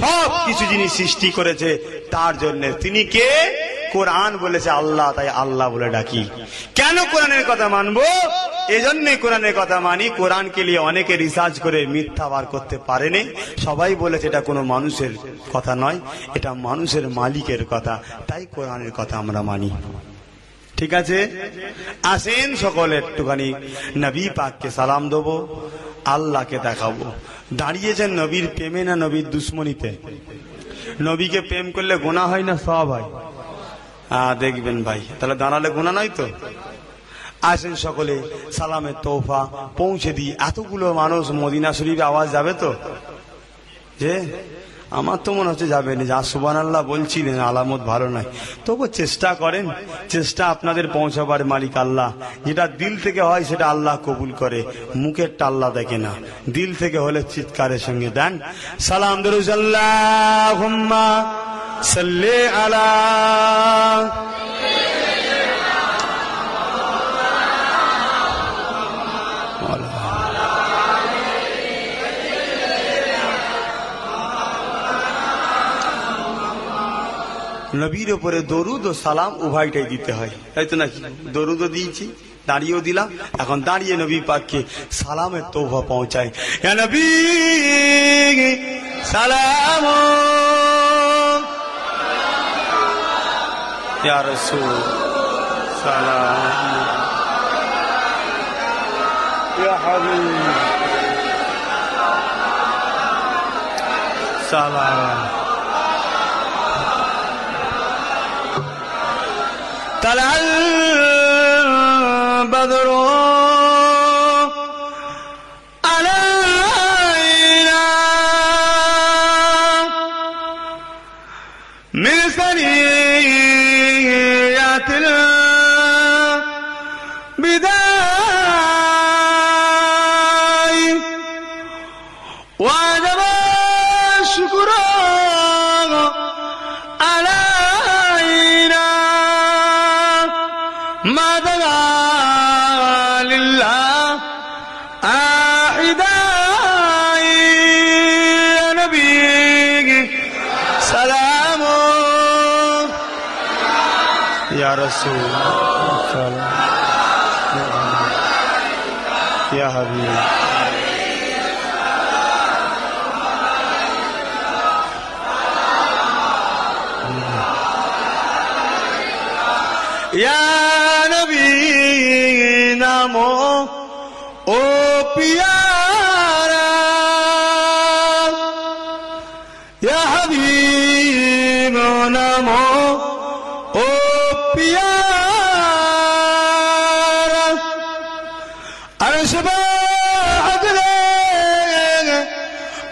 সব কিছু যিনি সৃষ্টি করেছে তার জন্য। তিনি কে? কোরআন বলেছে আল্লাহ, তাই আল্লাহ বলে ডাকি। কেন কোরআনের কথা মানবো? এজন্যই কোরআনের কথা মানি। কোরআনকে নিয়ে অনেকে রিসার্চ করে মিথ্যা বার করতে পারেনি। সবাই বলেছে এটা কোনো মানুষের কথা নয়, এটা মানুষের মালিকের কথা, তাই কোরআনের কথা আমরা মানি। ঠিক আছে, আসেন সকলে একটুখানি নবী পাককে সালাম দেবো, আল্লাহকে দেখাবো। দাঁড়িয়েছেন নবীর প্রেমে না নবীর দুশ্মনীতে? নবীকে প্রেম করলে গুনাহ হয় না সওয়াব হয়? দেখবেন ভাই, তাহলে দাঁড়ালে গুনাহ নয় তো? আসেন সকলে সালামের তোহফা পৌঁছে দিই। এতগুলো মানুষ মদিনা শরীফে আওয়াজ যাবে তো? যে আমার তো মনে হচ্ছে যাবে না। যা সুবহানাল্লাহ বলছিলেন আলামত ভালো নয়, তবু চেষ্টা করেন। চেষ্টা আপনাদের পৌঁছাবার মালিক আল্লাহ। যেটা দিল থেকে হয় সেটা আল্লাহ কবুল করে, মুখেরটা আল্লাহ দেখে না। দিল থেকে হলে চিৎকারের সঙ্গে দেন সালাম দরুদ আল্লাহুম্মা সাল্লি আলা নবীর উপরে দরুদ ও সালাম উভয়টাই দিতে হয়, তাই তো নাকি? দরুদও দিয়েছি, দাঁড়িয়েও দিলাম, এখন দাঁড়িয়ে নবী পাককে সালামের তোহফা পৌঁছায়। ইয়া নবী সালাম, ইয়া রাসূল সালাম, ইয়া হাবিব সালাম। طلع البدر علينا من ثنيات البداء وجب الشكر علينا ما دعا لله أحداء يا نبي سلام يا رسول سلام يا حبيب या नबी नामो ओ प्यारा, या हबीब नामो ओ प्यारा। अर्श बाहक ने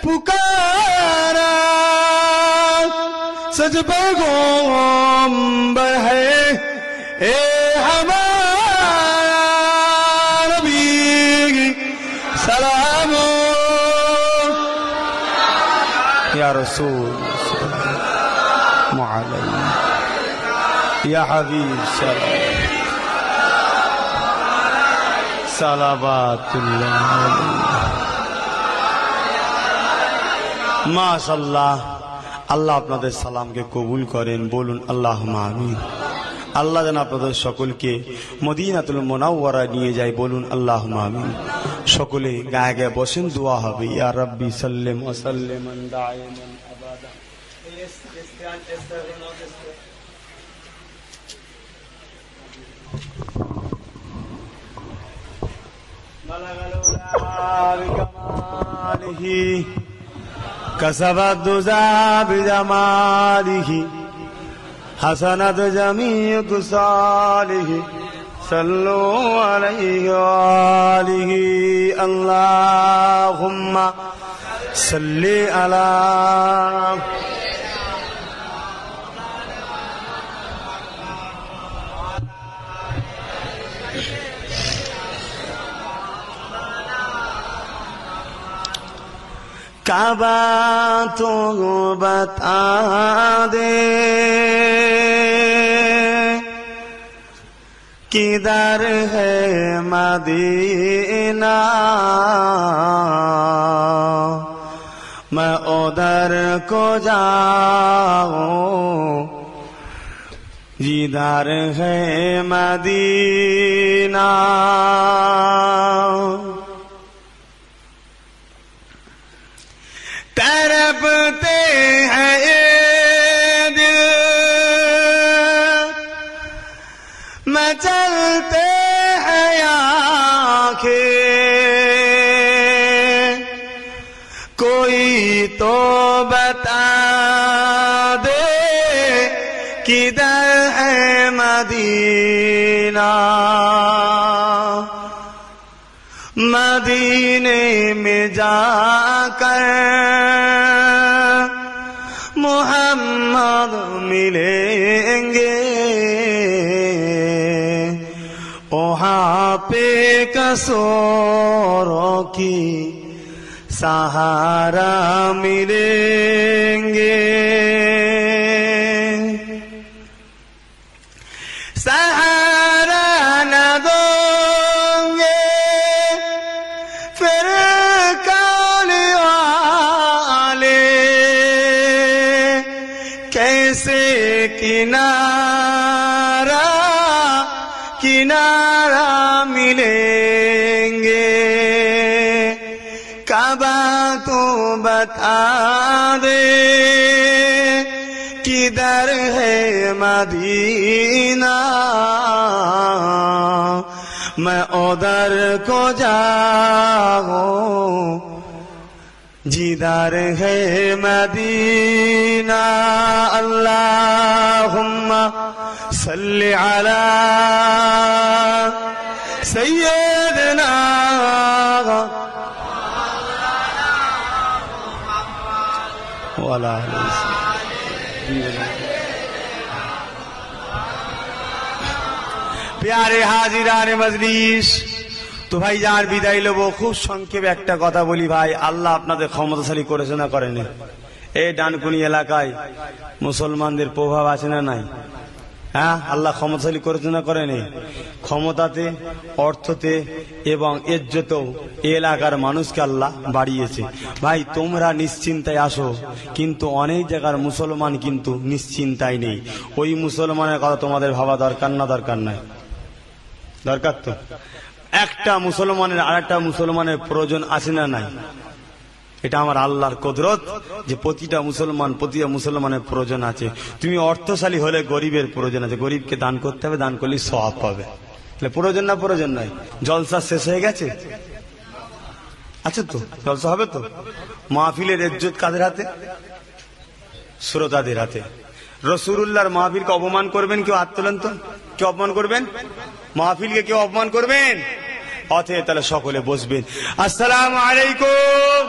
पुकारा, सज पैगंबर है ए हमारा नबी सलाम या रसूल सलाम अलैहि या हबीब सलाम सलावातुल्लाह माशाअल्लाह। আল্লাহ আপনাদের সালামকে কবুল করেন, বলুন আল্লাহুম্মা আমিন। আল্লাহ যেন আপনাদের সকলকে মদিনাতুল মুনাওয়ারা নিয়ে যায়, বলুন আল্লাহুম্মা আমিন। সকলে গায়ে গায়ে বসেন, দোয়া হবে। ইয়া রাব্বি সাল্লিম ওয়া সাল্লিমান দাইমান আবাদা। বিকামালিহি কাসাবাদ দুজা বিজামালিহি حسنت جميع صالح صلوا عليه وآله اللهم صل على काबा तो बता दे किधर है मदीना, मैं उधर को जाओ जिधर है मदीना। तड़पते हैं ये दिल मचलते हैं आंखें, कोई तो बता दे किधर है मदीना। मदीने में जाकर मोहम्मद मिलेंगे, वहाँ पे कसौरों की सहारा मिलेंगे। सहारा न दोगे फिर काने वाले, कैसे किनारा किनारा मिलेंगे। काबा तो बता दे किधर है मदीना, मैं उधर को जाऊं जिधर है मदीना। अल्लाहुम्मा सल्ली अला सय्यदना वाला प्यारे हाजिरान मजलिस। তো ভাই যার বিদায় নেব, খুব সংক্ষেপে একটা কথা বলি ভাই, আল্লাহ আপনাদের ক্ষমতাশালী করেছে না করেনি? এই ডানকুনি এলাকায় মুসলমানদের প্রভাব আছে না নাই? হ্যাঁ, আল্লাহ ক্ষমতাশালী করেছে না করেনি? ক্ষমতাতে, অর্থতে এবং ইজ্জতেও এলাকার মানুষকে আল্লাহ বাড়িয়েছে। ভাই তোমরা নিশ্চিন্তায় আসো, কিন্তু অনেক জায়গার মুসলমান কিন্তু নিশ্চিন্তায় নেই। ওই মুসলমানের কথা তোমাদের ভাবা দরকার না দরকার নাই? দরকার তো। একটা মুসলমানের আর একটা মুসলমানের প্রয়োজন আছে না নাই? এটা আমার আল্লাহর কুদরত যে প্রতিটা মুসলমানের প্রয়োজন আছে। তুমি অর্থশালী হলে গরিবের প্রয়োজন আছে, গরিবকে দান করতে হবে, দান করলে সওয়াব পাবে। তাহলে প্রয়োজন না প্রয়োজন নয়? জলসা শেষ হয়ে গেছে? আচ্ছা তো জলসা হবে তো? মাহফিলের ইজ্জত কাদের হাতে? শ্রোতাদের হাতে। রাসূলুল্লাহর মাহফিলকে অপমান করবেন কেউ? হাত তোলেন তো। কেউ অপমান করবেন? মাহফিলকে কেউ অপমান করবেন? অতএব তাহলে সকলে বসবেন। আসসালামু আলাইকুম।